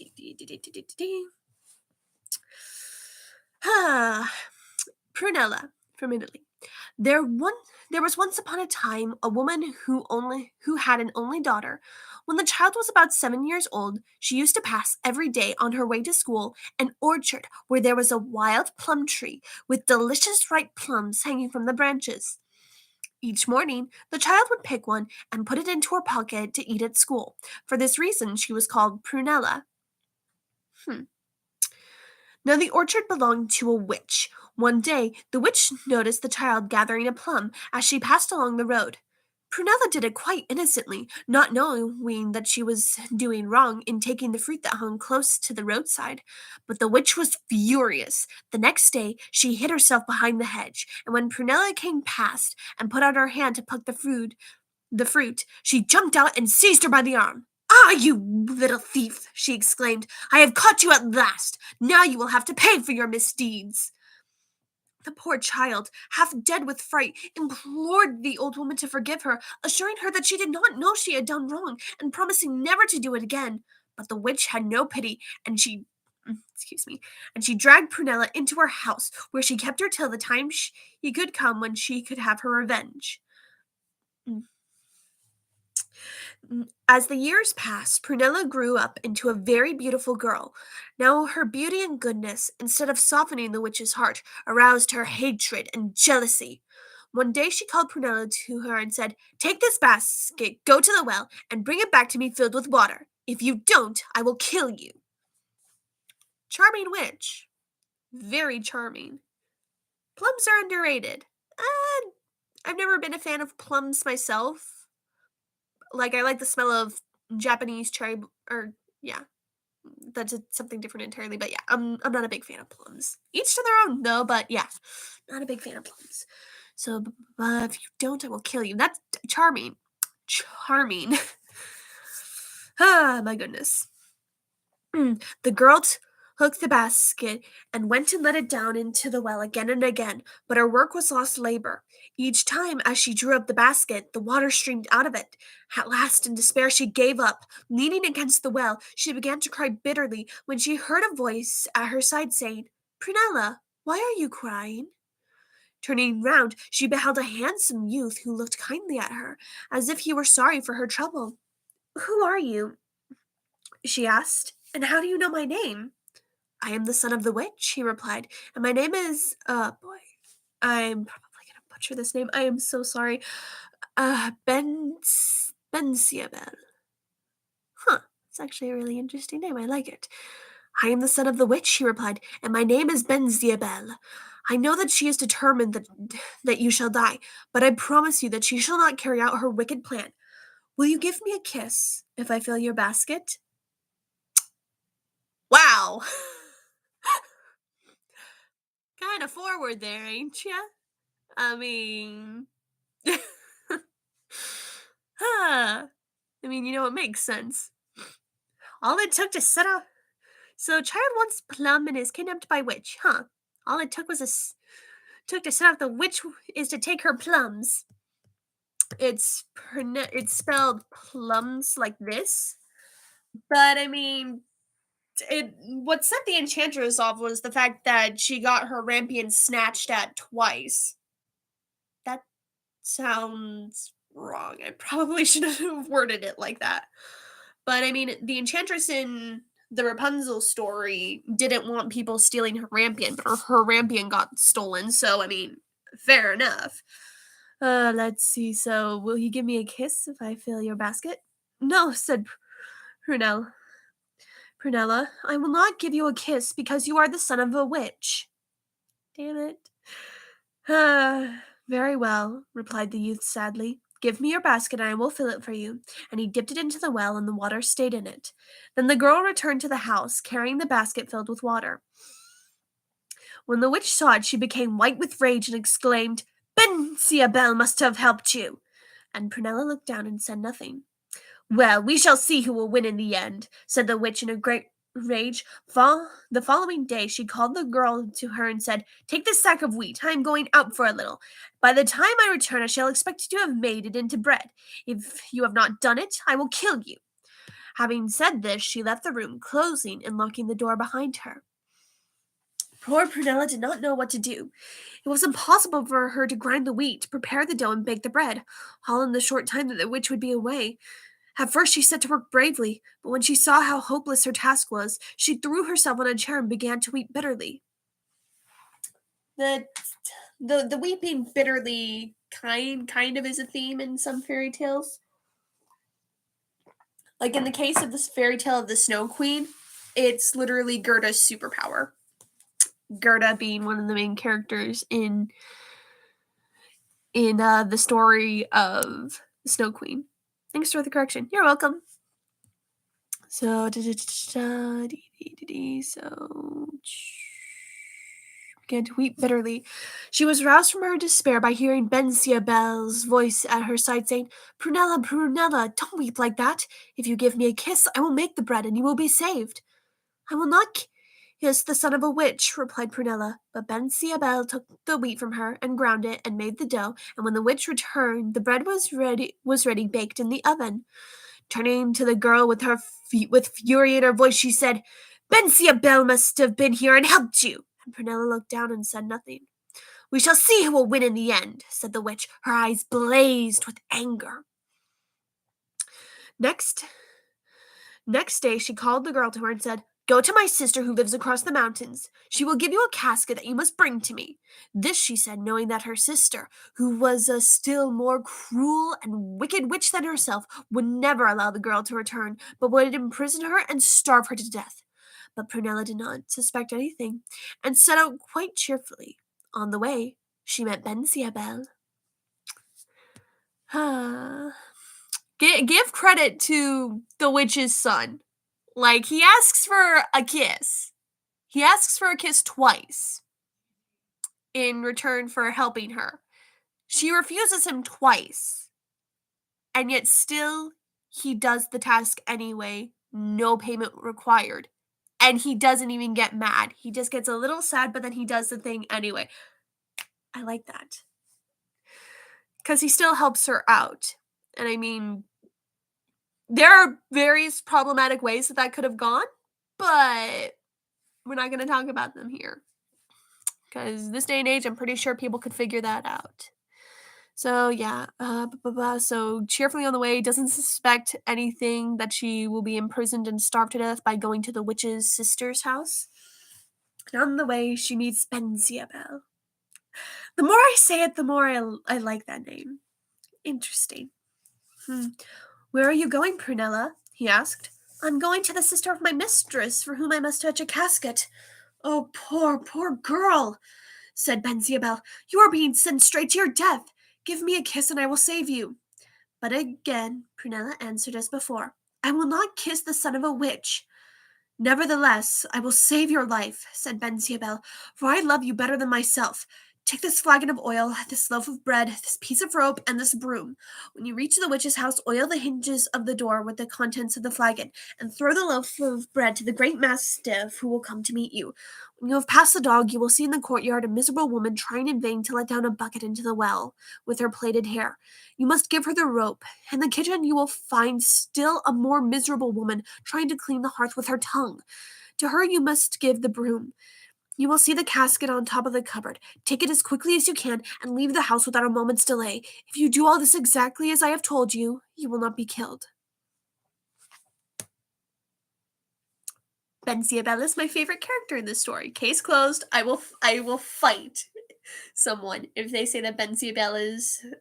Prunella from Italy. There was once upon a time a woman who had an only daughter. When the child was about 7 years old, she used to pass every day on her way to school an orchard where there was a wild plum tree with delicious ripe plums hanging from the branches. Each morning, the child would pick one and put it into her pocket to eat at school. For this reason, she was called Prunella. Now the orchard belonged to a witch. One day, the witch noticed the child gathering a plum as she passed along the road. Prunella did it quite innocently, not knowing that she was doing wrong in taking the fruit that hung close to the roadside. But the witch was furious. The next day, she hid herself behind the hedge, and when Prunella came past and put out her hand to pluck the fruit, she jumped out and seized her by the arm. "Ah, you little thief!" she exclaimed. "I have caught you at last! Now you will have to pay for your misdeeds!" The poor child, half dead with fright, implored the old woman to forgive her, assuring her that she did not know she had done wrong, and promising never to do it again. But the witch had no pity, and she dragged Prunella into her house, where she kept her till the time he could come when she could have her revenge. As the years passed, Prunella grew up into a very beautiful girl. Now her beauty and goodness, instead of softening the witch's heart, aroused her hatred and jealousy. One day she called Prunella to her and said, "Take this basket, go to the well, and bring it back to me filled with water. If you don't, I will kill you." Charming witch. Very charming. Plums are underrated. I've never been a fan of plums myself. Like, I like the smell of Japanese cherry, or yeah, that's something different entirely. But yeah, I'm not a big fan of plums. Each to their own, though. But yeah, not a big fan of plums. So, if you don't, I will kill you. That's charming. Ah, my goodness. The girl hooked the basket, and went and let it down into the well again and again, but her work was lost labor. Each time, as she drew up the basket, the water streamed out of it. At last, in despair, she gave up. Leaning against the well, she began to cry bitterly when she heard a voice at her side saying, "Prunella, why are you crying?" Turning round, she beheld a handsome youth who looked kindly at her, as if he were sorry for her trouble. "Who are you?" she asked, "and how do you know my name?" "I am the son of the witch," he replied, "and my name is, boy, I'm probably gonna butcher this name. I am so sorry. Bensiabel. Huh, it's actually a really interesting name. I like it. "I am the son of the witch," he replied, "and my name is Benziabel. I know that she is determined that you shall die, but I promise you that she shall not carry out her wicked plan. Will you give me a kiss if I fill your basket?" Wow! Kind of forward there, ain't ya? I mean, huh. I mean, it makes sense. All it took to set up. So, child wants plum and is kidnapped by witch, huh? All it took was took to set up the witch is to take her plums. It's spelled plums like this, but I mean, it. What set the enchantress off was the fact that she got her rampion snatched at twice. That sounds wrong. I probably shouldn't have worded it like that. But I mean, the enchantress in the Rapunzel story didn't want people stealing her rampion, but her rampion got stolen. So I mean, fair enough. Let's see. So, will you give me a kiss if I fill your basket? No, said Prunella. Prunella, I will not give you a kiss because you are the son of a witch. Damn it. Very well, replied the youth sadly. Give me your basket and I will fill it for you. And he dipped it into the well and the water stayed in it. Then the girl returned to the house, carrying the basket filled with water. When the witch saw it, she became white with rage and exclaimed, "Bensiabel must have helped you." And Prunella looked down and said nothing. "Well, we shall see who will win in the end," said the witch in a great rage. The following day she called the girl to her and said, "Take this sack of wheat. I am going out for a little. By the time I return, I shall expect you to have made it into bread. If you have not done it, I will kill you." Having said this, she left the room, closing and locking the door behind her. Poor Prunella did not know what to do. It was impossible for her to grind the wheat, prepare the dough, and bake the bread, all in the short time that the witch would be away. At first she set to work bravely, but when she saw how hopeless her task was, she threw herself on a chair and began to weep bitterly. The the weeping bitterly kind of is a theme in some fairy tales. Like in the case of this fairy tale of the Snow Queen, it's literally Gerda's superpower. Gerda being one of the main characters in the story of the Snow Queen. Thanks for the correction. You're welcome. So, began to weep bitterly. She was roused from her despair by hearing Bensiabel's voice at her side saying, "Prunella, Prunella, don't weep like that. If you give me a kiss, I will make the bread and you will be saved." "I will not kiss the son of a witch," replied Prunella. But Bensiabel took the wheat from her and ground it and made the dough, and when the witch returned, the bread was ready baked in the oven. Turning to the girl with fury in her voice, she said, "Bensiabel must have been here and helped you." And Prunella looked down and said nothing. "We shall see who will win in the end," said the witch. Her eyes blazed with anger. Next Next day she called the girl to her and said, "Go to my sister who lives across the mountains. She will give you a casket that you must bring to me." This she said, knowing that her sister, who was a still more cruel and wicked witch than herself, would never allow the girl to return, but would imprison her and starve her to death. But Prunella did not suspect anything, and set out quite cheerfully. On the way, she met Bensiabel. Give credit to the witch's son. Like, he asks for a kiss. He asks for a kiss twice in return for helping her. She refuses him twice. And yet still, he does the task anyway. No payment required. and he doesn't even get mad. He just gets a little sad, but then he does the thing anyway. I like that. Because he still helps her out. And I mean, there are various problematic ways that could have gone, but we're not going to talk about them here. Because this day and age, I'm pretty sure people could figure that out. So yeah, so cheerfully on the way, doesn't suspect anything that she will be imprisoned and starved to death by going to the witch's sister's house. And on the way, she meets Benziabel. The more I say it, the more I like that name. Interesting. Where are you going, Prunella? He asked. I'm going to the sister of my mistress, for whom I must fetch a casket. Oh, poor, poor girl, said Benziabel. You are being sent straight to your death. Give me a kiss and I will save you. But again, Prunella answered as before. I will not kiss the son of a witch. Nevertheless, I will save your life, said Benziabel, for I love you better than myself. Take this flagon of oil, this loaf of bread, this piece of rope, and this broom. When you reach the witch's house, oil the hinges of the door with the contents of the flagon, and throw the loaf of bread to the great mastiff who will come to meet you. When you have passed the dog, you will see in the courtyard a miserable woman trying in vain to let down a bucket into the well with her plaited hair. You must give her the rope. In the kitchen, you will find still a more miserable woman trying to clean the hearth with her tongue. To her you must give the broom. You will see the casket on top of the cupboard. Take it as quickly as you can and leave the house without a moment's delay. If you do all this exactly as I have told you, you will not be killed. Benziabel is my favorite character in this story. Case closed. I will fight someone if they say that Benziabel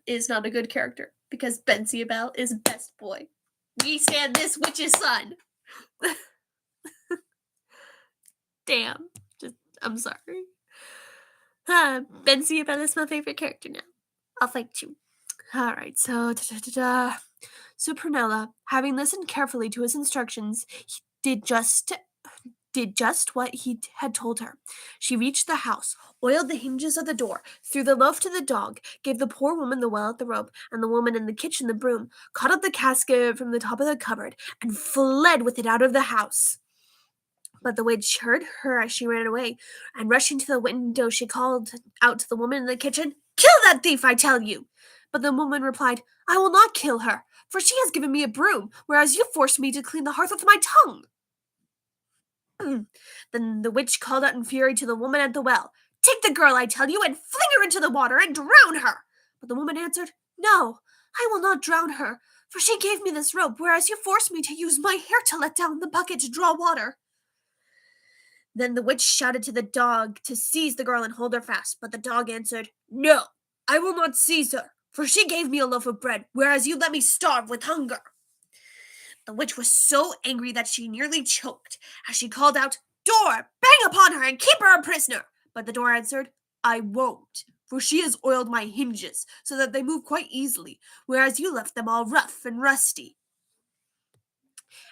is not a good character, because Benziabel is best boy. We stand this witch's son. Damn. I'm sorry. Benziabel is my favorite character now. I'll fight you. Alright, so So Prunella, having listened carefully to his instructions, did just what he had told her. She reached the house, oiled the hinges of the door, threw the loaf to the dog, gave the poor woman the well at the rope, and the woman in the kitchen the broom, caught up the casket from the top of the cupboard, and fled with it out of the house. But the witch heard her as she ran away, and rushing to the window, she called out to the woman in the kitchen, "Kill that thief, I tell you!" But the woman replied, "I will not kill her, for she has given me a broom, whereas you forced me to clean the hearth with my tongue." Then the witch called out in fury to the woman at the well, "Take the girl, I tell you, and fling her into the water and drown her." But the woman answered, "No, I will not drown her, for she gave me this rope, whereas you forced me to use my hair to let down the bucket to draw water." Then the witch shouted to the dog to seize the girl and hold her fast, but the dog answered, "No, I will not seize her, for she gave me a loaf of bread, whereas you let me starve with hunger." The witch was so angry that she nearly choked, as she called out, "Door, bang upon her and keep her a prisoner!" But the door answered, "I won't, for she has oiled my hinges, so that they move quite easily, whereas you left them all rough and rusty."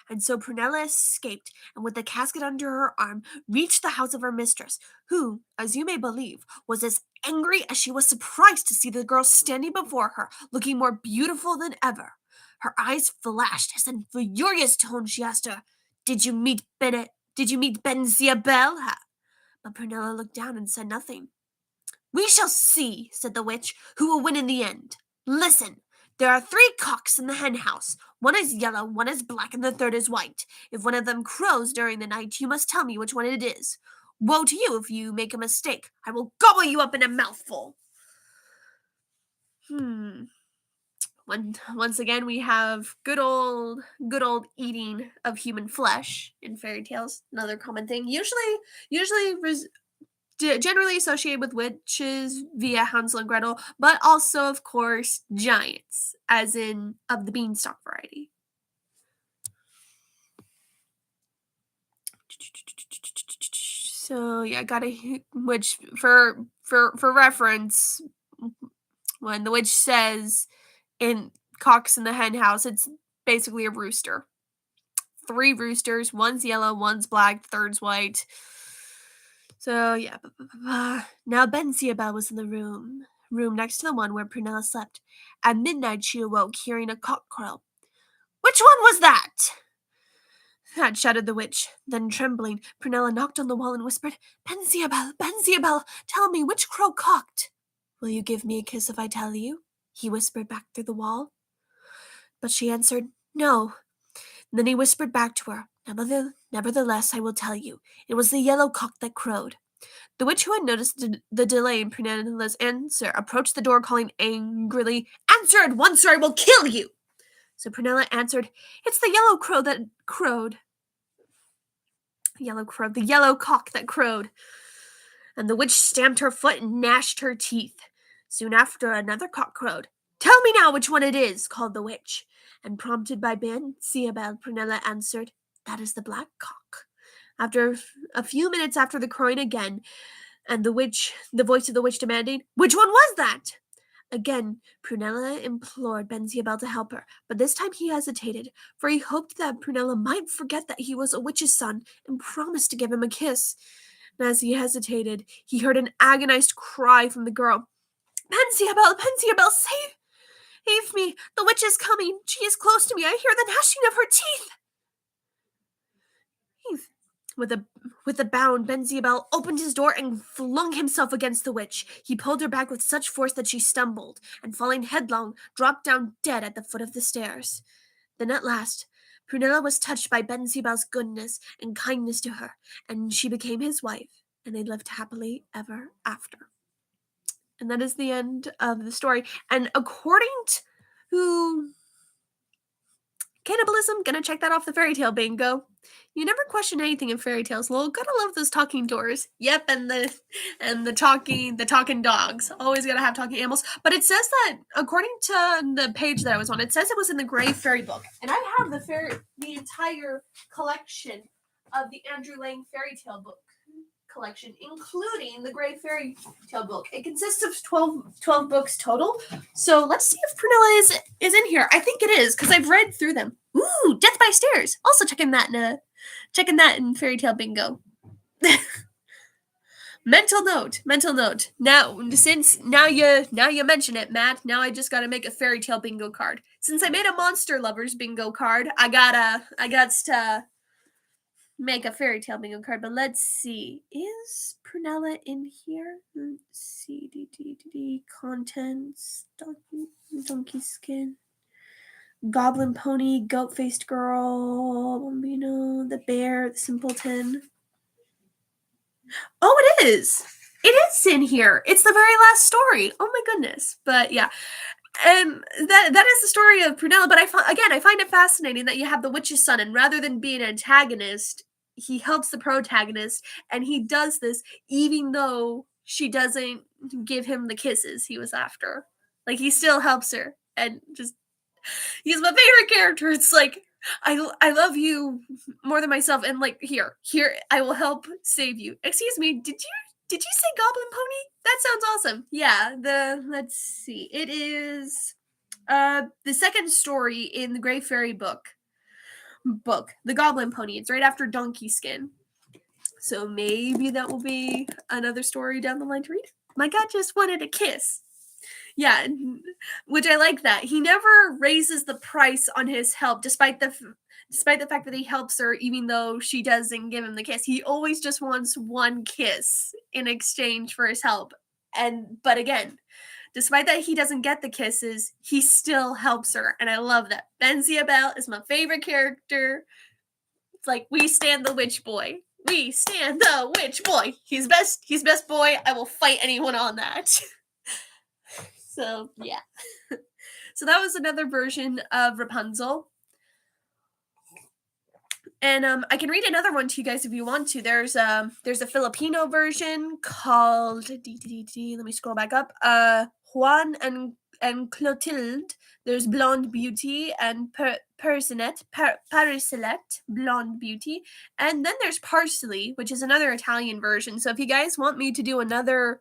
And so Prunella escaped, and with the casket under her arm, reached the house of her mistress, who, as you may believe, was as angry as she was surprised to see the girl standing before her, looking more beautiful than ever. Her eyes flashed as in furious tones she asked her, Did you meet Benziabel?" But Prunella looked down and said nothing. "We shall see," said the witch, "who will win in the end. Listen, there are 3 cocks in the hen house. One is yellow, one is black, and the third is white. If one of them crows during the night, you must tell me which one it is. Woe to you if you make a mistake. I will gobble you up in a mouthful." Once again, we have good old eating of human flesh in fairy tales. Another common thing, generally associated with witches via Hansel and Gretel, but also, of course, giants, as in of the beanstalk variety. So yeah, which for reference, when the witch says in cocks in the hen house, it's basically a rooster. 3 roosters, one's yellow, one's black, third's white. So yeah, now Benziabel was in the room next to the one where Prunella slept. At midnight she awoke, hearing a cock crow. "Which one was that?" had shouted the witch. Then, trembling, Prunella knocked on the wall and whispered, Bensiabel, Bensiabel, tell me, which crow cocked? Will you give me a kiss if I tell you? He whispered back through the wall. But she answered, No. Then he whispered back to her, Nevertheless, I will tell you. It was the yellow cock that crowed. The witch, who had noticed the delay in Prunella's answer, approached the door, calling angrily, Answer at once, or I will kill you! So Prunella answered, It's the yellow crow that crowed. The yellow cock that crowed. And the witch stamped her foot and gnashed her teeth. Soon after, another cock crowed. Tell me now which one it is, called the witch. And prompted by Bensiabel, Prunella answered, That is the black cock. After a few minutes after the crowing again, and the voice of the witch demanding, Which one was that? Again, Prunella implored Bensiabel to help her, but this time he hesitated, for he hoped that Prunella might forget that he was a witch's son and promised to give him a kiss. And as he hesitated, he heard an agonized cry from the girl. Bensiabel, save me! The witch is coming! She is close to me! I hear the gnashing of her teeth! With a bound, Bensiabel opened his door and flung himself against the witch. He pulled her back with such force that she stumbled, and falling headlong, dropped down dead at the foot of the stairs. Then at last, Prunella was touched by Bensiabel's goodness and kindness to her, and she became his wife, and they lived happily ever after. And that is the end of the story. And according to cannibalism, gonna check that off the fairy tale bingo. You never question anything in fairy tales, lol. Gotta love those talking doors. Yep, and the talking dogs. Always gotta have talking animals. But it says that according to the page that I was on, it says it was in the Gray Fairy book, and I have the entire collection of the Andrew Lang fairy tale book collection, including the Gray Fairy Tale book. It consists of 12 books total. So let's see if Prunella is in here. I think it is, because I've read through them. Ooh, Death by Stairs. Also checking that in fairy tale bingo. Mental note. Now you mention it, Matt. Now I just gotta make a fairy tale bingo card. Since I made a Monster Lovers bingo card, I got to make a fairy tale bingo card. But let's see, is Prunella in here? Let's see, contents, donkey skin, goblin pony, goat faced girl, Bambino, the bear, the simpleton. Oh, it is in here. It's the very last story. Oh my goodness. But yeah, and that is the story of Prunella. But I find it fascinating that you have the witch's son, and rather than being an antagonist, he helps the protagonist, and he does this even though she doesn't give him the kisses he was after. Like, he still helps her, and just, he's my favorite character. It's like, I love you more than myself, and like, here, I will help save you. Excuse me, did you say Goblin Pony? That sounds awesome. Yeah, let's see. It is the second story in the Gray Fairy book, The Goblin Pony. It's right after Donkey Skin. So maybe that will be another story down the line to read. My God just wanted a kiss. Yeah, which I like that. He never raises the price on his help, despite the fact that he helps her, even though she doesn't give him the kiss. He always just wants one kiss in exchange for his help. But again, despite that he doesn't get the kisses, he still helps her, and I love that. Bensiabel is my favorite character. It's like, we stand the witch boy. We stand the witch boy. He's best boy. I will fight anyone on that. So, yeah. So that was another version of Rapunzel. And I can read another one to you guys if you want to. There's a Filipino version called, let me scroll back up, Juan and Clotilde. There's Blonde Beauty and Parisinet, Blonde Beauty. And then there's Parsley, which is another Italian version. So if you guys want me to do another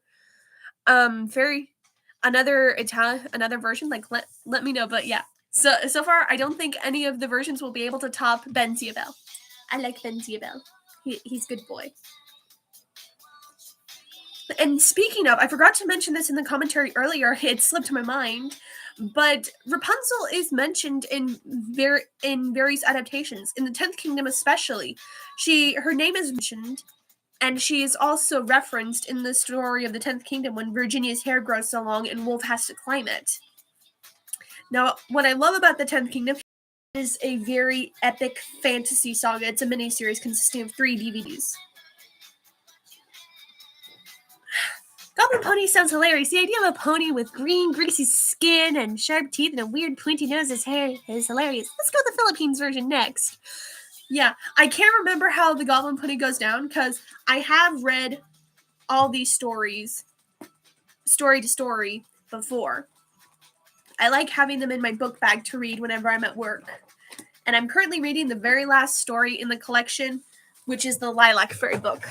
another version, like, let me know. But yeah, so far I don't think any of the versions will be able to top Bensiabel. I like Bensiabel. He's a good boy. And speaking of, I forgot to mention this in the commentary earlier. It slipped my mind. But Rapunzel is mentioned in various adaptations. In the Tenth Kingdom, especially, her name is mentioned, and she is also referenced in the story of the Tenth Kingdom when Virginia's hair grows so long and Wolf has to climb it. Now, what I love about the Tenth Kingdom is a very epic fantasy saga. It's a miniseries consisting of 3 DVDs. Goblin Pony sounds hilarious. The idea of a pony with green, greasy skin and sharp teeth and a weird pointy nose is hilarious. Let's go with the Philippines version next. Yeah, I can't remember how the Goblin Pony goes down because I have read all these stories, story to story, before. I like having them in my book bag to read whenever I'm at work. And I'm currently reading the very last story in the collection, which is the Lilac Fairy book.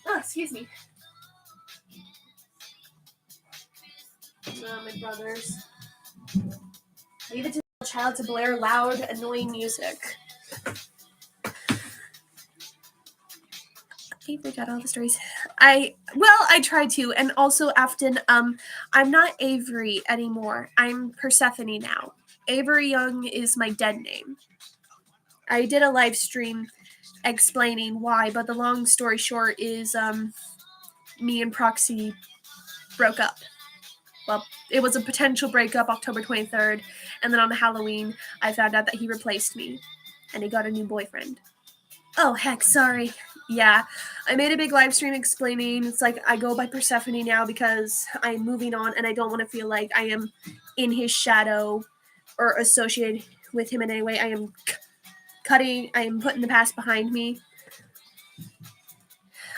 Oh, excuse me. My brothers. Leave it to the child to blare loud, annoying music. I forgot all the stories. I try to, and also often, I'm not Avery anymore. I'm Persephone now. Avery Young is my dead name. I did a live stream explaining why, but the long story short is, me and Proxy broke up. Well, it was a potential breakup October 23rd, and then on Halloween, I found out that he replaced me, and he got a new boyfriend. Oh, heck, sorry. Yeah, I made a big live stream explaining, it's like, I go by Persephone now because I'm moving on, and I don't want to feel like I am in his shadow or associated with him in any way. I am putting the past behind me.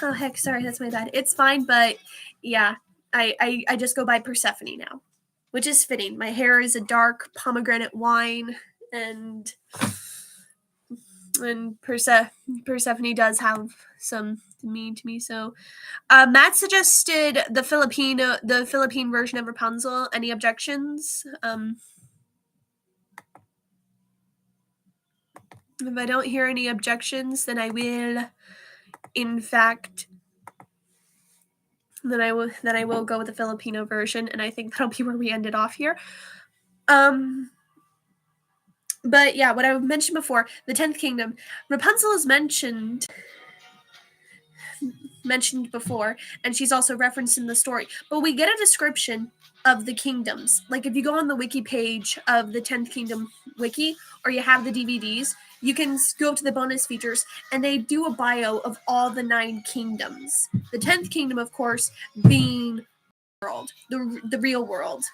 Oh, heck, sorry, that's my bad. It's fine, but yeah, I just go by Persephone now, which is fitting. My hair is a dark pomegranate wine, and Persephone does have some mean to me. So, Matt suggested the Philippine version of Rapunzel. Any objections? If I don't hear any objections, then I will, in fact, then I will go with the Filipino version, and I think that'll be where we ended off here. But yeah, what I mentioned before, the 10th Kingdom, Rapunzel is mentioned before, and she's also referenced in the story. But we get a description of the kingdoms. Like if you go on the wiki page of the 10th Kingdom wiki, or you have the DVDs, you can go to the bonus features, and they do a bio of all the 9 kingdoms. The 10th Kingdom, of course, being the real world,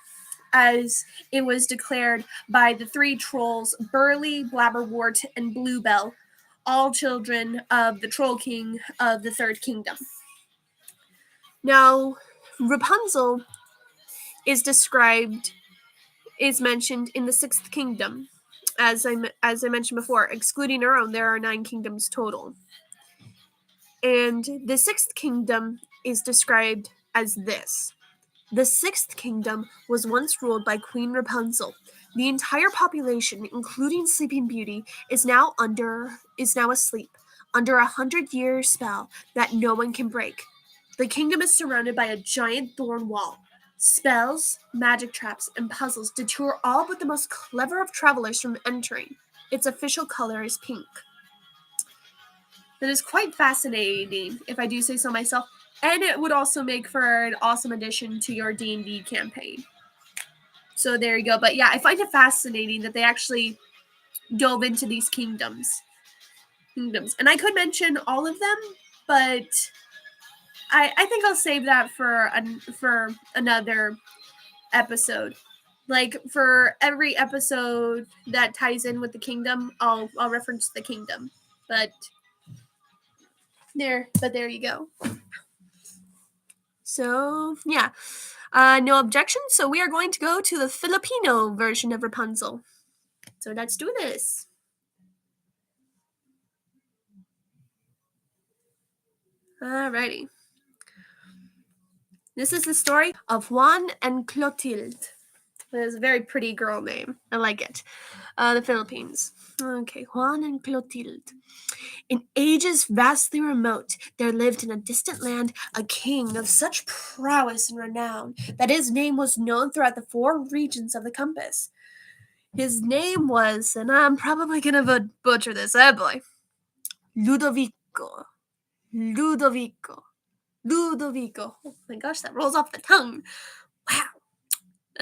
as it was declared by the 3 trolls, Burley, Blabberwort, and Bluebell, all children of the Troll King of the 3rd Kingdom. Now, Rapunzel is mentioned in the 6th Kingdom. As I mentioned before, excluding her own, there are 9 kingdoms total. And the 6th Kingdom is described as this. The 6th Kingdom was once ruled by Queen Rapunzel. The entire population, including Sleeping Beauty, is now asleep, under a 100-year spell that no one can break. The kingdom is surrounded by a giant thorn wall. Spells, magic traps, and puzzles deter all but the most clever of travelers from entering. Its official color is pink. That is quite fascinating, if I do say so myself. And it would also make for an awesome addition to your D&D campaign. So there you go. But yeah, I find it fascinating that they actually dove into these kingdoms. And I could mention all of them, but I think I'll save that for another episode. Like for every episode that ties in with the kingdom, I'll reference the kingdom. But there you go. So, yeah. No objections, so we are going to go to the Filipino version of Rapunzel. So let's do this. Alrighty. This is the story of Juan and Clotilde. It's a very pretty girl name. I like it. The Philippines. Okay, Juan and Clotilde. In ages vastly remote, there lived in a distant land a king of such prowess and renown that his name was known throughout the four regions of the compass. His name was, and I'm probably gonna butcher this, boy, Ludovico. Ludovico. Ludovico. Oh my gosh, that rolls off the tongue. Wow.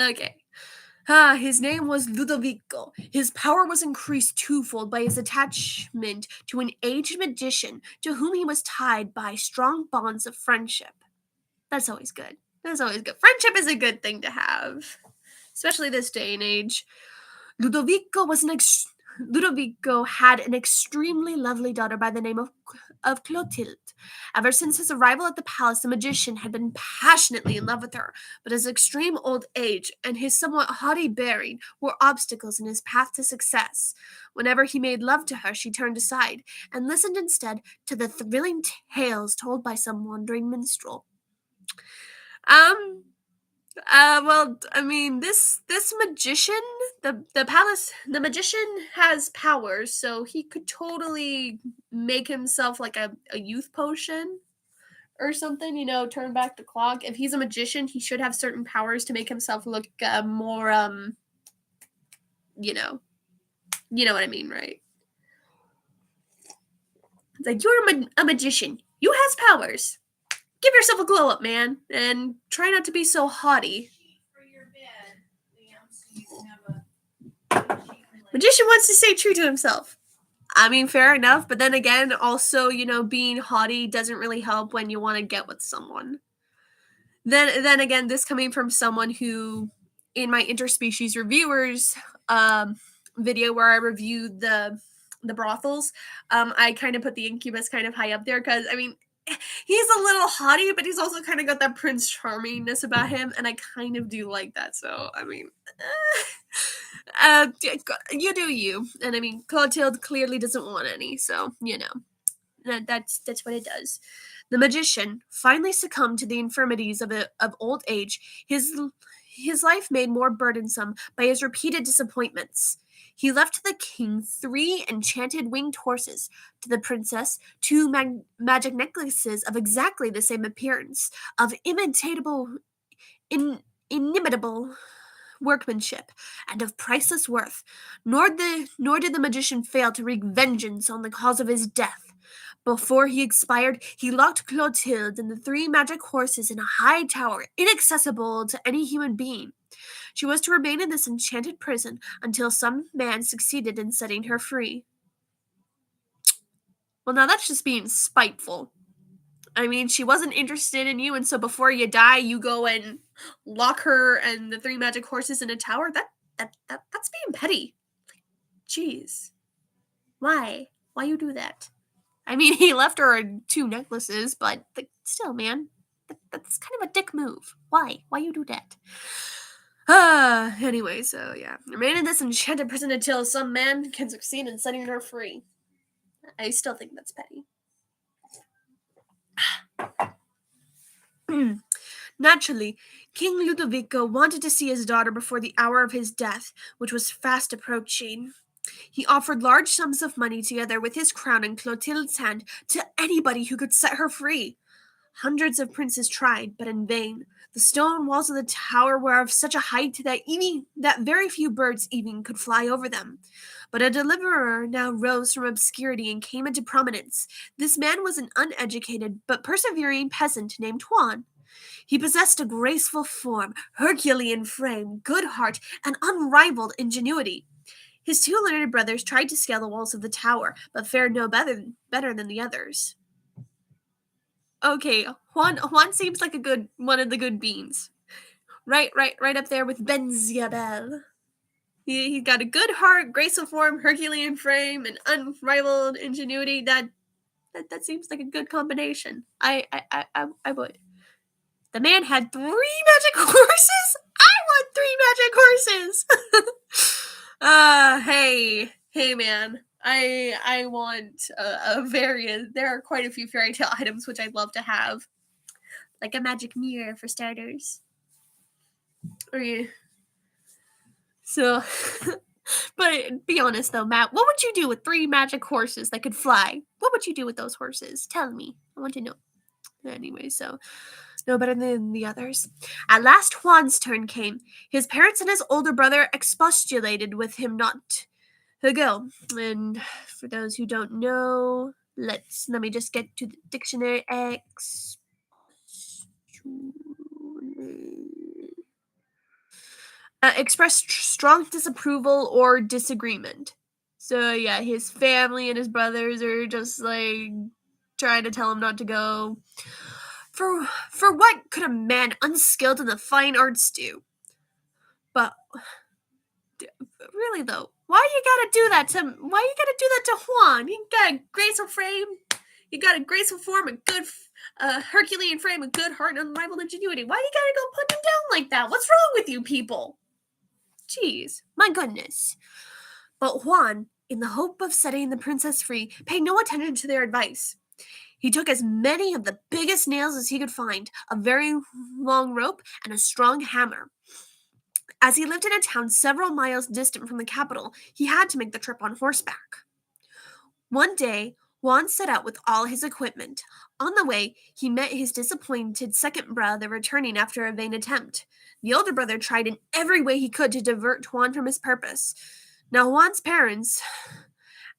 Okay. His name was Ludovico. His power was increased twofold by his attachment to an aged magician to whom he was tied by strong bonds of friendship. That's always good. That's always good. Friendship is a good thing to have, especially this day and age. Ludovico had an extremely lovely daughter by the name of Clotilde. Ever since his arrival at the palace, the magician had been passionately in love with her, but his extreme old age and his somewhat haughty bearing were obstacles in his path to success. Whenever he made love to her, she turned aside and listened instead to the thrilling tales told by some wandering minstrel. Um, well, I mean, this magician, the magician has powers, so he could totally make himself like a youth potion or something. Turn back the clock. If he's a magician, he should have certain powers to make himself look more you know, you know what I mean, right? It's like you're a magician. You has powers. Give yourself a glow up, man, and try not to be so haughty. Magician wants to stay true to himself. I mean, fair enough, but then again, also, being haughty doesn't really help when you want to get with someone. Then again, this coming from someone who, in my interspecies reviewers video where I reviewed the brothels, I kind of put the incubus kind of high up there because, I mean, he's a little haughty, but he's also kind of got that Prince Charmingness about him, and I kind of do like that. So, I mean, you do you, and I mean, Clotilde clearly doesn't want any, so that's what it does. The magician finally succumbed to the infirmities of old age. His life made more burdensome by his repeated disappointments. He left to the king 3 enchanted winged horses, to the princess 2 magic necklaces of exactly the same appearance, of inimitable workmanship, and of priceless worth. Nor did the magician fail to wreak vengeance on the cause of his death. Before he expired, he locked Clotilde and the 3 magic horses in a high tower, inaccessible to any human being. She was to remain in this enchanted prison until some man succeeded in setting her free. Well, now that's just being spiteful. I mean, she wasn't interested in you, and so before you die, you go and lock her and the 3 magic horses in a tower? That's being petty. Jeez. Why? Why you do that? I mean, he left her 2 necklaces, but still, man, that's kind of a dick move. Why? Why you do that? Anyway, so yeah. Remain in this enchanted prison until some man can succeed in setting her free. I still think that's petty. Naturally, King Ludovico wanted to see his daughter before the hour of his death, which was fast approaching. He offered large sums of money together with his crown in Clotilde's hand to anybody who could set her free. Hundreds of princes tried, but in vain. The stone walls of the tower were of such a height that very few birds even could fly over them. But a deliverer now rose from obscurity and came into prominence. This man was an uneducated but persevering peasant named Juan. He possessed a graceful form, Herculean frame, good heart, and unrivaled ingenuity. His 2 learned brothers tried to scale the walls of the tower, but fared no better than the others. Okay, Juan seems like one of the good beans. Right up there with Benziabel. He got a good heart, graceful form, Herculean frame, and unrivaled ingenuity. That seems like a good combination. I would. The man had 3 magic horses? I want 3 magic horses! Hey man. I want a variant. There are quite a few fairy tale items which I'd love to have. Like a magic mirror for starters. Or So, but be honest though, Matt, what would you do with 3 magic horses that could fly? What would you do with those horses? Tell me. I want to know. Anyway, so no better than the others. At last, Juan's turn came. His parents and his older brother expostulated with him not to go. And for those who don't know, let me just get to the dictionary. Expressed strong disapproval or disagreement. So yeah, his family and his brothers are just like trying to tell him not to go. For what could a man unskilled in the fine arts do? But really though, why you gotta do that to Juan? He got a graceful frame, he got a graceful form, a good Herculean frame, a good heart, and unrivaled ingenuity. Why you gotta go put him down like that? What's wrong with you people? Jeez, my goodness. But Juan, in the hope of setting the princess free, paid no attention to their advice. He took as many of the biggest nails as he could find, a very long rope, and a strong hammer. As he lived in a town several miles distant from the capital, he had to make the trip on horseback. One day, Juan set out with all his equipment. On the way, he met his disappointed second brother returning after a vain attempt. The older brother tried in every way he could to divert Juan from his purpose. Now, Juan's parents,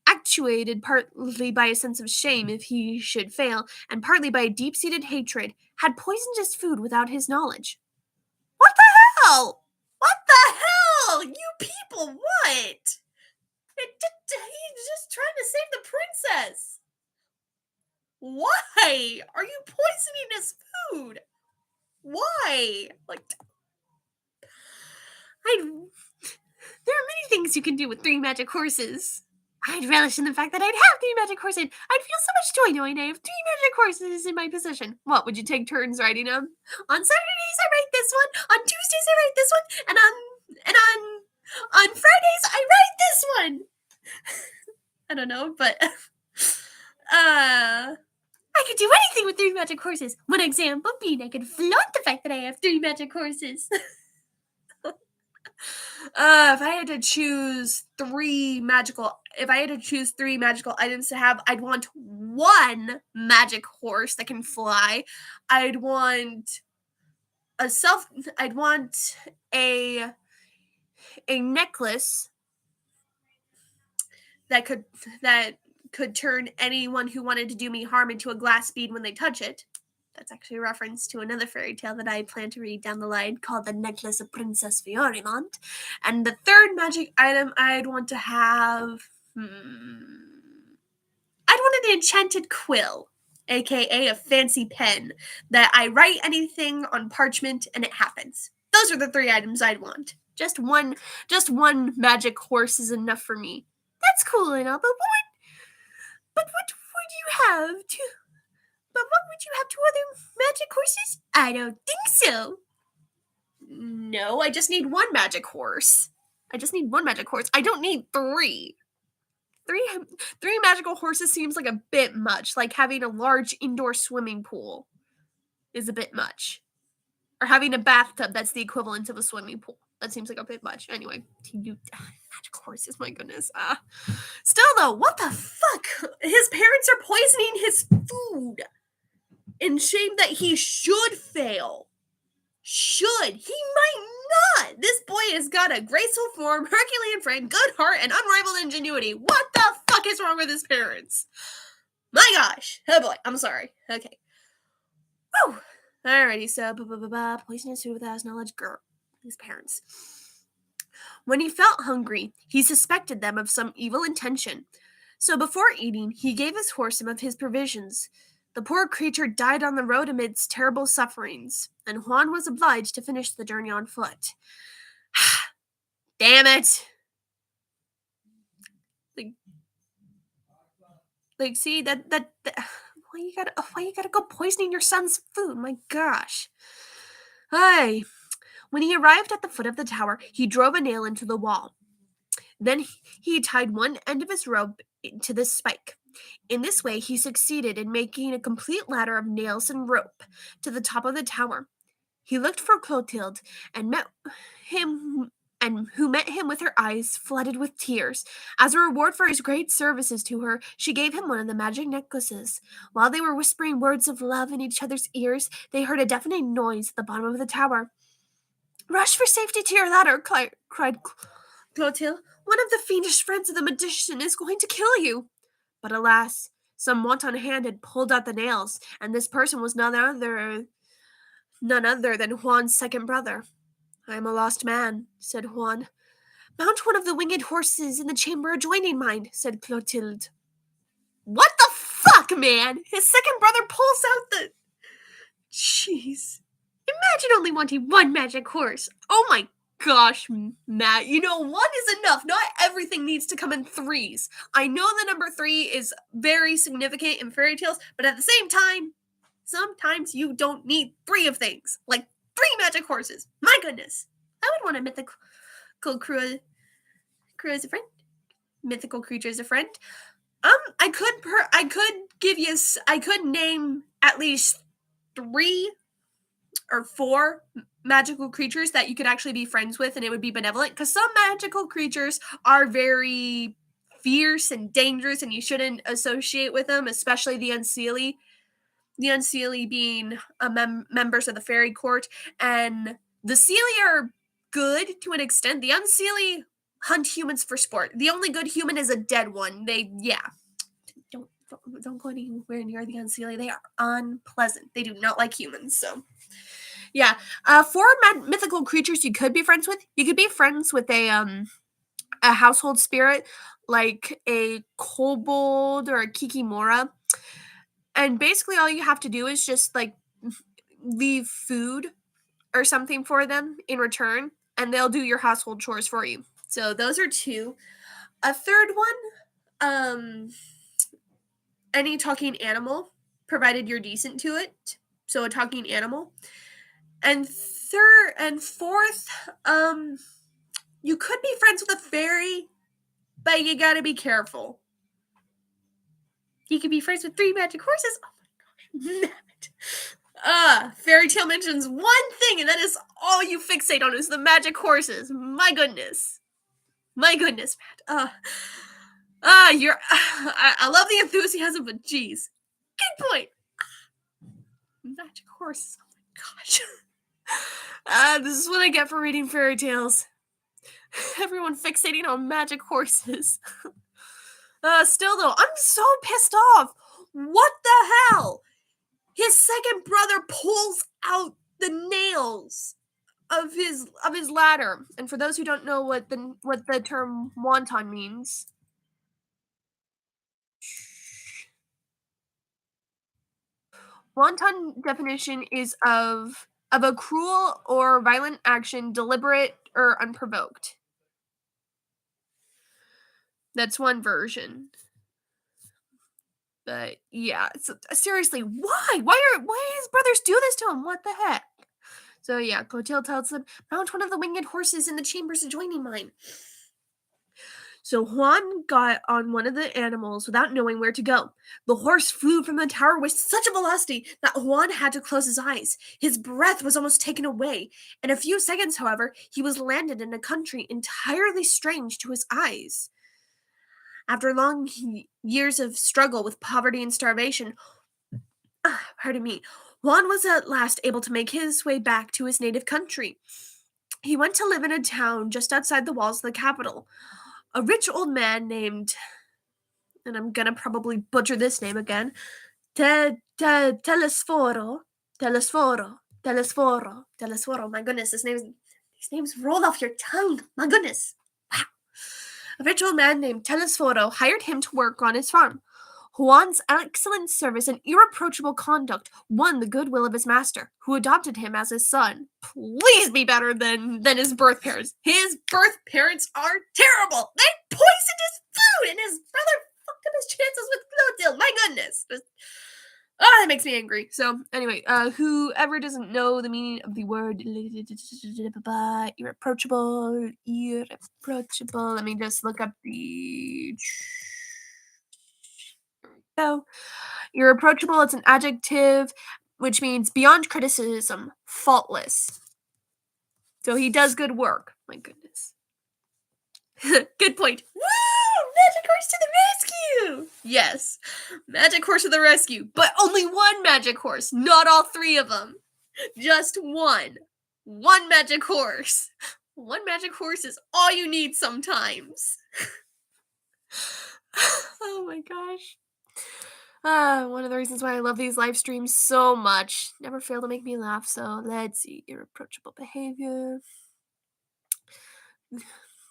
actuated partly by a sense of shame if he should fail, and partly by a deep-seated hatred, had poisoned his food without his knowledge. What the hell? What the hell? You people, what? He's just trying to save the princess. Why are you poisoning his food? Why? There are many things you can do with 3 magic horses. I'd relish in the fact that I'd have 3 magic horses. I'd feel so much joy knowing I have 3 magic horses in my possession. What, would you take turns riding them? On Saturdays I ride this one, on Tuesdays I ride this one, and on Fridays I ride this one. I don't know, but I could do anything with 3 magic horses. One example being I could flaunt the fact that I have 3 magic horses. If I had to choose 3 magical items to have, I'd want 1 magic horse that can fly. I'd want a necklace that could turn anyone who wanted to do me harm into a glass bead when they touch it. That's actually a reference to another fairy tale that I plan to read down the line called The Necklace of Princess Fiorimont. And the 3rd magic item I'd want to have... I'd want an enchanted quill, aka a fancy pen, that I write anything on parchment and it happens. Those are the 3 items I'd want. Just one magic horse is enough for me. That's cool and all, but what would you have to... But what would you have 2 other magic horses? I don't think so. No, I just need 1 magic horse. I don't need 3. 3 magical horses seems like a bit much. Like having a large indoor swimming pool is a bit much. Or having a bathtub that's the equivalent of a swimming pool. That seems like a bit much. Anyway, magic horses, my goodness. Still though, what the fuck? His parents are poisoning his food. In shame that he should fail. He might not. This boy has got a graceful form, Herculean frame, good heart, and unrivaled ingenuity. What the fuck is wrong with his parents? My gosh. Oh boy, I'm sorry. Okay. Woo! Alrighty, so poison his food without his knowledge. Girl, his parents. When he felt hungry, he suspected them of some evil intention. So before eating, he gave his horse some of his provisions. The poor creature died on the road amidst terrible sufferings, and Juan was obliged to finish the journey on foot. Damn it! See that why you gotta go poisoning your son's food? My gosh. Hey, when he arrived at the foot of the tower, he drove a nail into the wall. Then he tied one end of his rope to the spike. In this way, he succeeded in making a complete ladder of nails and rope to the top of the tower. He looked for Clotilde and met and who met him with her eyes flooded with tears. As a reward for his great services to her, she gave him one of the magic necklaces. While they were whispering words of love in each other's ears, they heard a deafening noise at the bottom of the tower. "Rush for safety to your ladder!" cried Clotilde. "One of the fiendish friends of the magician is going to kill you." But alas, some wanton hand had pulled out the nails, and this person was none other than Juan's second brother. "I am a lost man," said Juan. "Mount one of the winged horses in the chamber adjoining mine," said Clotilde. What the fuck, man? His second brother pulls out the... Jeez. Imagine only wanting one magic horse. Oh my gosh, Matt. You know, one is enough. Not everything needs to come in threes. I know the number 3 is very significant in fairy tales, but at the same time, sometimes you don't need 3 of things. Like 3 magic horses. My goodness. I would want a mythical crew as a friend. Mythical creature as a friend. I could name at least 3 or 4 magical creatures that you could actually be friends with and it would be benevolent, because some magical creatures are very fierce and dangerous and you shouldn't associate with them, especially the unseelie. The unseelie being members of the fairy court, and the seelie are good to an extent. The unseelie hunt humans for sport. The only good human is a dead one. Don't go anywhere near the unseelie. They are unpleasant. They do not like humans. So yeah, 4 mythical creatures you could be friends with. You could be friends with a household spirit like a kobold or a kikimora. And basically all you have to do is just like leave food or something for them in return, and they'll do your household chores for you. So those are 2. A third one, any talking animal, provided you're decent to it. So a talking animal. And fourth, you could be friends with a fairy, but you gotta be careful. You could be friends with 3 magic horses. Oh my gosh, Matt. Fairy tale mentions one thing, and that is all you fixate on is the magic horses. My goodness, Matt. I love the enthusiasm, but geez, good point. Magic horses. Oh my gosh. This is what I get for reading fairy tales. Everyone fixating on magic horses. Still though, I'm so pissed off. What the hell? His second brother pulls out the nails of his ladder. And for those who don't know what the term wonton means, wonton definition is of a cruel or violent action, deliberate or unprovoked. That's one version. But yeah, seriously, why? Why his brothers do this to him? What the heck? So yeah, Clotilde tells them, "Mount one of the winged horses in the chambers adjoining mine." So Juan got on one of the animals without knowing where to go. The horse flew from the tower with such a velocity that Juan had to close his eyes. His breath was almost taken away. In a few seconds, however, he was landed in a country entirely strange to his eyes. After long years of struggle with poverty and starvation, Juan was at last able to make his way back to his native country. He went to live in a town just outside the walls of the capital. A rich old man named, and I'm gonna probably butcher this name again, Telesforo. My goodness, these names roll off your tongue. My goodness. Wow. A rich old man named Telesforo hired him to work on his farm. Juan's excellent service and irreproachable conduct won the goodwill of his master, who adopted him as his son. Please be better than his birth parents. His birth parents are terrible. They poisoned his food, and his brother fucked up his chances with Clotilde. My goodness. That makes me angry. So, anyway, whoever doesn't know the meaning of the word irreproachable, let me just look up the... So, irreproachable, it's an adjective, which means beyond criticism, faultless. So he does good work. My goodness. Good point. Woo! Magic horse to the rescue! Yes, magic horse to the rescue, but only one magic horse, not all three of them. Just one. One magic horse. One magic horse is all you need sometimes. Oh my gosh. One of the reasons why I love these live streams so much. Never fail to make me laugh, so let's see. Irreproachable behavior.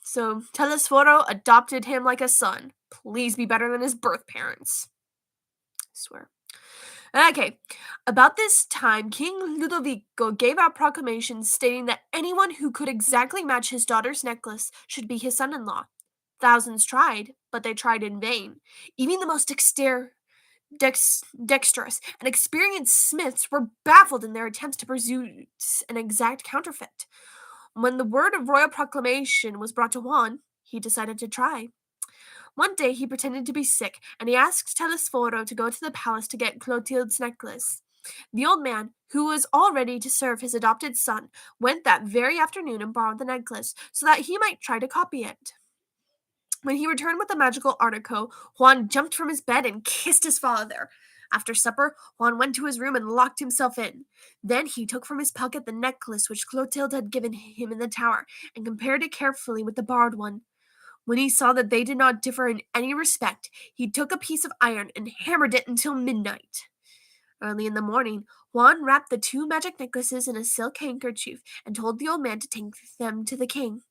So, Telesforo adopted him like a son. Please be better than his birth parents. I swear. Okay, about this time, King Ludovico gave out proclamations stating that anyone who could exactly match his daughter's necklace should be his son-in-law. Thousands tried, but they tried in vain. Even the most dexterous and experienced smiths were baffled in their attempts to produce an exact counterfeit. When the word of royal proclamation was brought to Juan, he decided to try. One day he pretended to be sick, and he asked Telesforo to go to the palace to get Clotilde's necklace. The old man, who was all ready to serve his adopted son, went that very afternoon and borrowed the necklace, so that he might try to copy it. When he returned with the magical article, Juan jumped from his bed and kissed his father. After supper, Juan went to his room and locked himself in. Then he took from his pocket the necklace which Clotilde had given him in the tower, and compared it carefully with the borrowed one. When he saw that they did not differ in any respect, he took a piece of iron and hammered it until midnight. Early in the morning, Juan wrapped the two magic necklaces in a silk handkerchief and told the old man to take them to the king.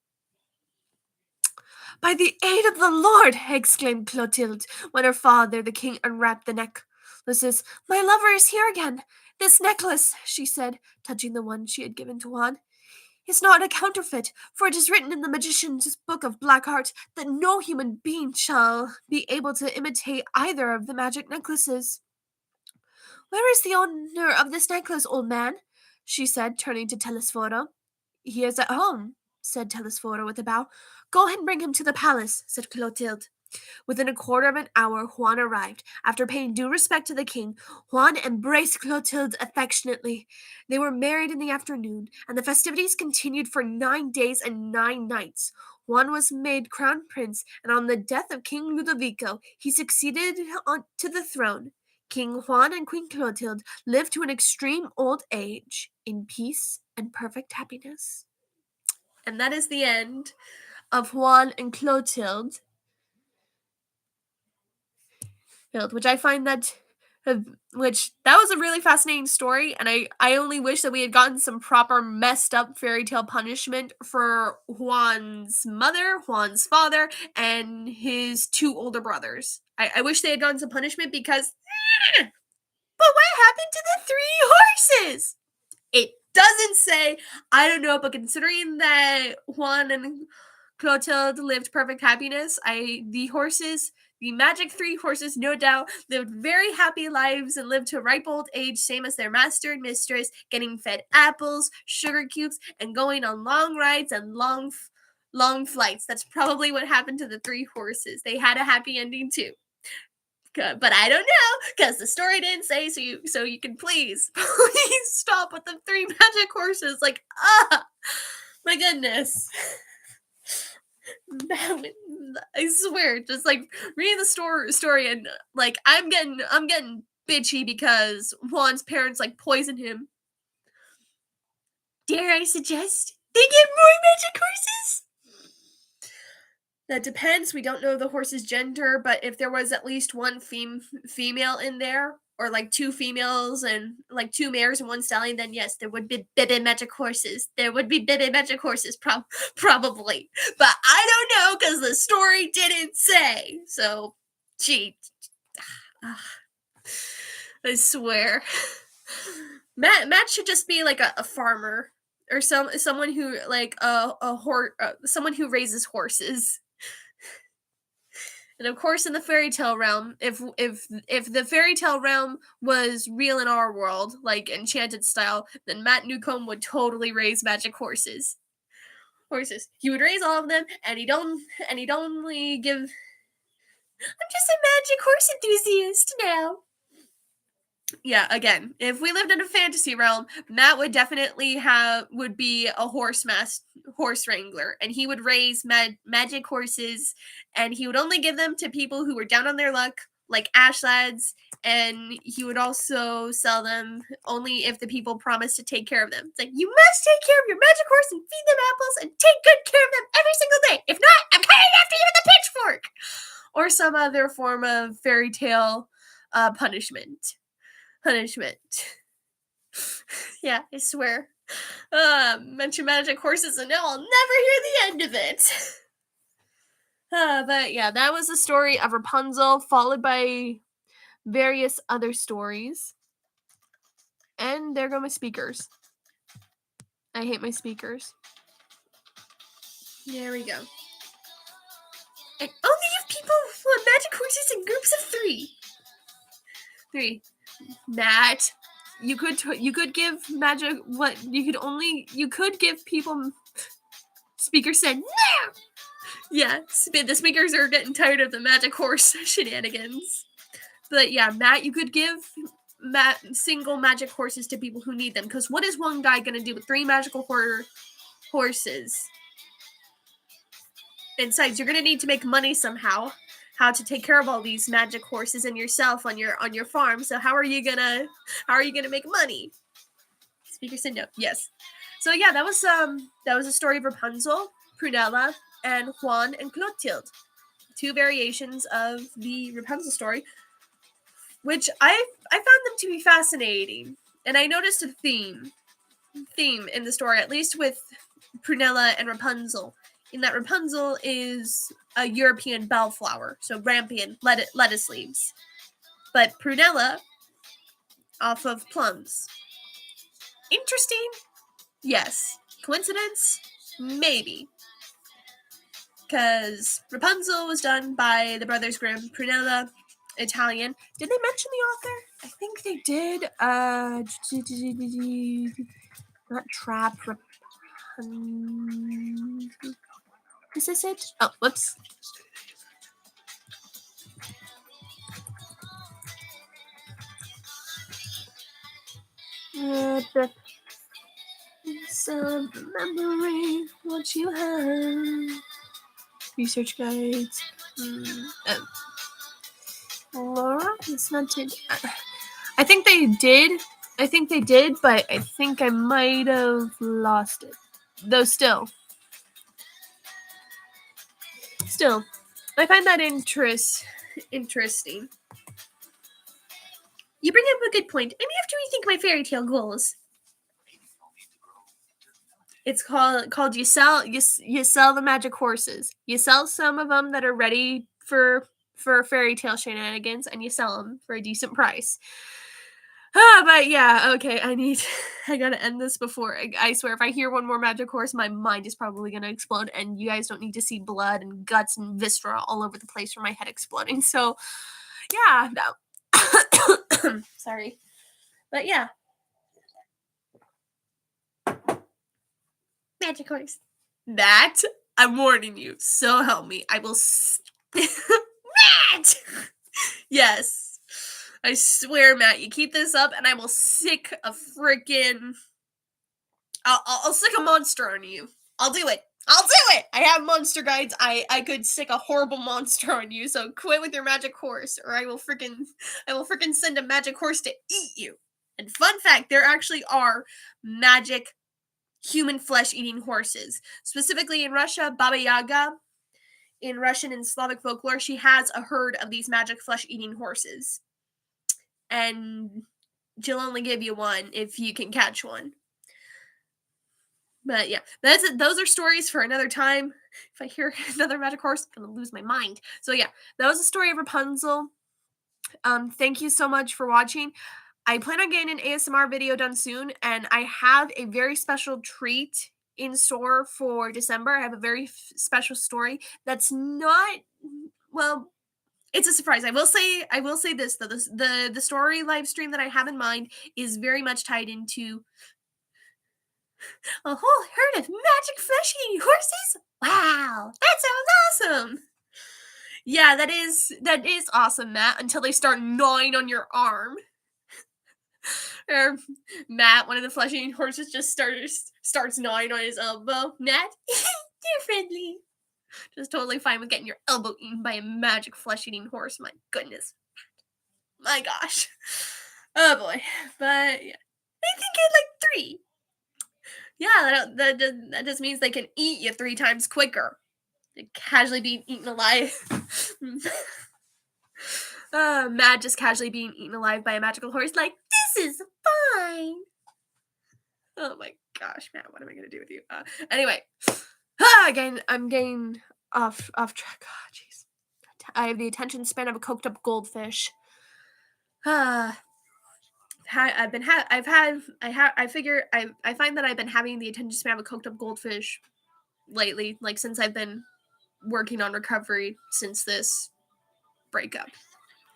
"By the aid of the Lord!" exclaimed Clotilde, when her father, the king, unwrapped the necklaces. "My lover is here again! This necklace," she said, touching the one she had given to Juan, "is not a counterfeit, for it is written in the magician's book of black art that no human being shall be able to imitate either of the magic necklaces." "Where is the owner of this necklace, old man?" she said, turning to Telesforo. "He is at home," said Telesforo with a bow. "Go and bring him to the palace," said Clotilde. Within a quarter of an hour Juan arrived. After paying due respect to the king, Juan embraced Clotilde affectionately. They were married in the afternoon, and the festivities continued for 9 days and 9 nights. Juan was made crown prince, and on the death of King Ludovico, he succeeded to the throne. King Juan and Queen Clotilde lived to an extreme old age in peace and perfect happiness. And that is the end of Juan and Clotilde. Which I find that was a really fascinating story, and I only wish that we had gotten some proper messed up fairy tale punishment for Juan's mother, Juan's father, and his two older brothers. I wish they had gotten some punishment because but what happened to the 3 horses? It doesn't say. I don't know, but considering that Juan and Clotilde lived perfect happiness, the magic 3 horses, no doubt, lived very happy lives and lived to a ripe old age, same as their master and mistress, getting fed apples, sugar cubes, and going on long rides and long flights. That's probably what happened to the 3 horses. They had a happy ending too. But I don't know, because the story didn't say, so you can please stop with the 3 magic horses. Like, my goodness. I swear, just like reading the story and like I'm getting bitchy because Juan's parents like poison him. Dare I suggest they get more magic horses? That depends. We don't know the horse's gender, but if there was at least one female in there, or like 2 females and like 2 mares and 1 stallion, then yes, there would be baby magic horses. There would be baby magic horses, probably. But I don't know because the story didn't say. So, gee, I swear, Matt should just be like a farmer or someone who like someone who raises horses. And of course, in the fairy tale realm, if the fairy tale realm was real in our world, like enchanted style, then Matt Newcomb would totally raise magic horses. He would raise all of them, and he'd only give. I'm just a magic horse enthusiast now. yeah, again, if we lived in a fantasy realm, Matt would definitely would be a horse wrangler, and he would raise magic horses, and he would only give them to people who were down on their luck, like ash lads, and he would also sell them only if the people promised to take care of them. It's like, you must take care of your magic horse and feed them apples and take good care of them every single day. If not, I'm coming after you with a pitchfork, or some other form of fairy tale punishment. Yeah, I swear. Mention magic horses and now I'll never hear the end of it. But yeah, that was the story of Rapunzel, followed by various other stories. And there go my speakers. I hate my speakers. There we go. And only if people want magic horses in groups of 3. 3. Matt, you could give magic you could give people. Speaker said no. Yeah, the speakers are getting tired of the magic horse shenanigans. But yeah, Matt, you could give single magic horses to people who need them, because what is one guy gonna do with 3 magical horses? Besides, you're gonna need to make money somehow. How to take care of all these magic horses and yourself on your farm. So how are you gonna make money? Speaker said no. Yes. So yeah, that was a story of Rapunzel, Prunella, and Juan and Clotilde. 2 variations of the Rapunzel story, which I found them to be fascinating. And I noticed a theme in the story, at least with Prunella and Rapunzel, in that Rapunzel is a European bellflower, so rampion lettuce leaves. But Prunella off of plums. Interesting? Yes. Coincidence? Maybe. Because Rapunzel was done by the Brothers Grimm, Prunella, Italian. Did they mention the author? I think they did. Not Trap. Is this it? Oh, whoops. Some remembering what you have. Research guides. Laura? It's not it. I think they did. But I think I might have lost it. Though still, I find that interesting. You bring up a good point. Maybe I have to rethink my fairy tale goals. It's called you sell the magic horses. You sell some of them that are ready for fairy tale shenanigans, and you sell them for a decent price. But yeah, okay, I gotta end this before, I swear, if I hear one more magic horse, my mind is probably gonna explode, and you guys don't need to see blood and guts and viscera all over the place from my head exploding, so, yeah, no. Sorry. But yeah. Magic horse. That, I'm warning you, so help me, I will Matt! Yes. I swear, Matt, you keep this up, and I will sick a freaking. I'll sick a monster on you. I'll do it. I have monster guides. I could sick a horrible monster on you. So quit with your magic horse, or I will freaking send a magic horse to eat you. And fun fact, there actually are magic human flesh eating horses. Specifically in Russia, Baba Yaga. In Russian and Slavic folklore, she has a herd of these magic flesh eating horses. And she'll only give you one if you can catch one. But yeah, those are stories for another time. If I hear another magic horse, I'm gonna lose my mind. So yeah, that was the story of Rapunzel. Thank you so much for watching. I plan on getting an ASMR video done soon, and I have a very special treat in store for December. I have a very special story that's not, well, it's a surprise. I will say this though. The story live stream that I have in mind is very much tied into a whole herd of magic flesh-eating horses. Wow, that sounds awesome. Yeah, that is awesome, Matt. Until they start gnawing on your arm. Or Matt, one of the flesh-eating horses, just starts gnawing on his elbow. Matt, you're friendly. Just totally fine with getting your elbow eaten by a magic flesh-eating horse. My goodness. My gosh. Oh boy. But yeah. They can get like 3. Yeah, that just means they can eat you 3 times quicker. They're casually being eaten alive. Matt just casually being eaten alive by a magical horse. Like, this is fine. Oh my gosh, Matt, what am I gonna do with you? Anyway, again, I'm getting off track. Oh, jeez, I have the attention span of a coked up goldfish. I find that I've been having the attention span of a coked up goldfish lately, like since I've been working on recovery since this breakup.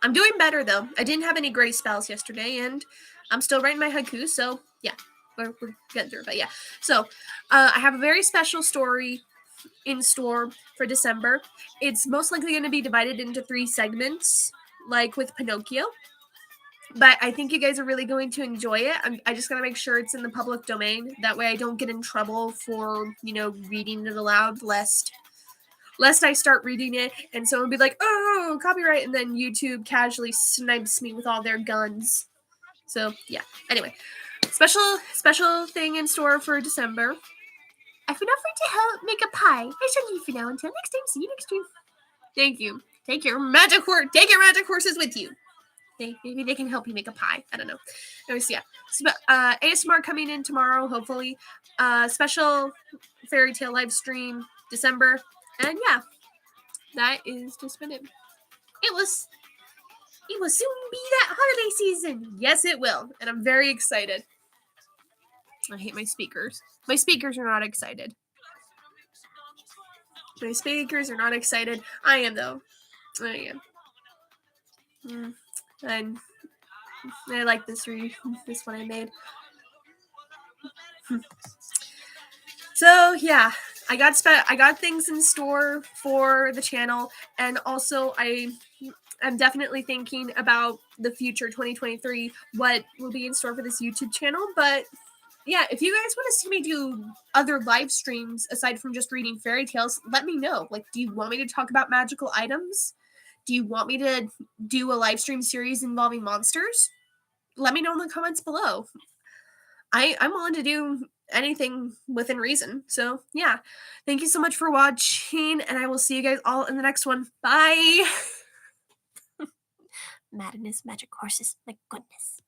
I'm doing better though. I didn't have any gray spells yesterday, and I'm still writing my haiku. So yeah, we're getting through. But yeah, so I have a very special story in store for December. It's most likely going to be divided into 3 segments, like with Pinocchio. But I think you guys are really going to enjoy it. I just gotta make sure it's in the public domain. That way I don't get in trouble for, reading it aloud, lest I start reading it and someone be like, oh, copyright, and then YouTube casually snipes me with all their guns. So, yeah. Anyway, special thing in store for December. I've been offered to help make a pie. I shall leave for now. Until next time, see you next time. Thank you. Take your magic horses with you. Maybe they can help you make a pie. I don't know. Anyways, yeah. ASMR coming in tomorrow, hopefully. Special fairy tale live stream December. And yeah, that is just been it. It will soon be that holiday season. Yes, it will. And I'm very excited. I hate my speakers. My speakers are not excited. My speakers are not excited. I am, though. I am. And I like this one I made. So yeah, I got things in store for the channel, and also I'm definitely thinking about the future 2023, what will be in store for this YouTube channel. But yeah, if you guys want to see me do other live streams aside from just reading fairy tales, let me know. Like, do you want me to talk about magical items? Do you want me to do a live stream series involving monsters? Let me know in the comments below. I'm willing to do anything within reason. So yeah, thank you so much for watching, and I will see you guys all in the next one. Bye. Madness, magic horses, my goodness.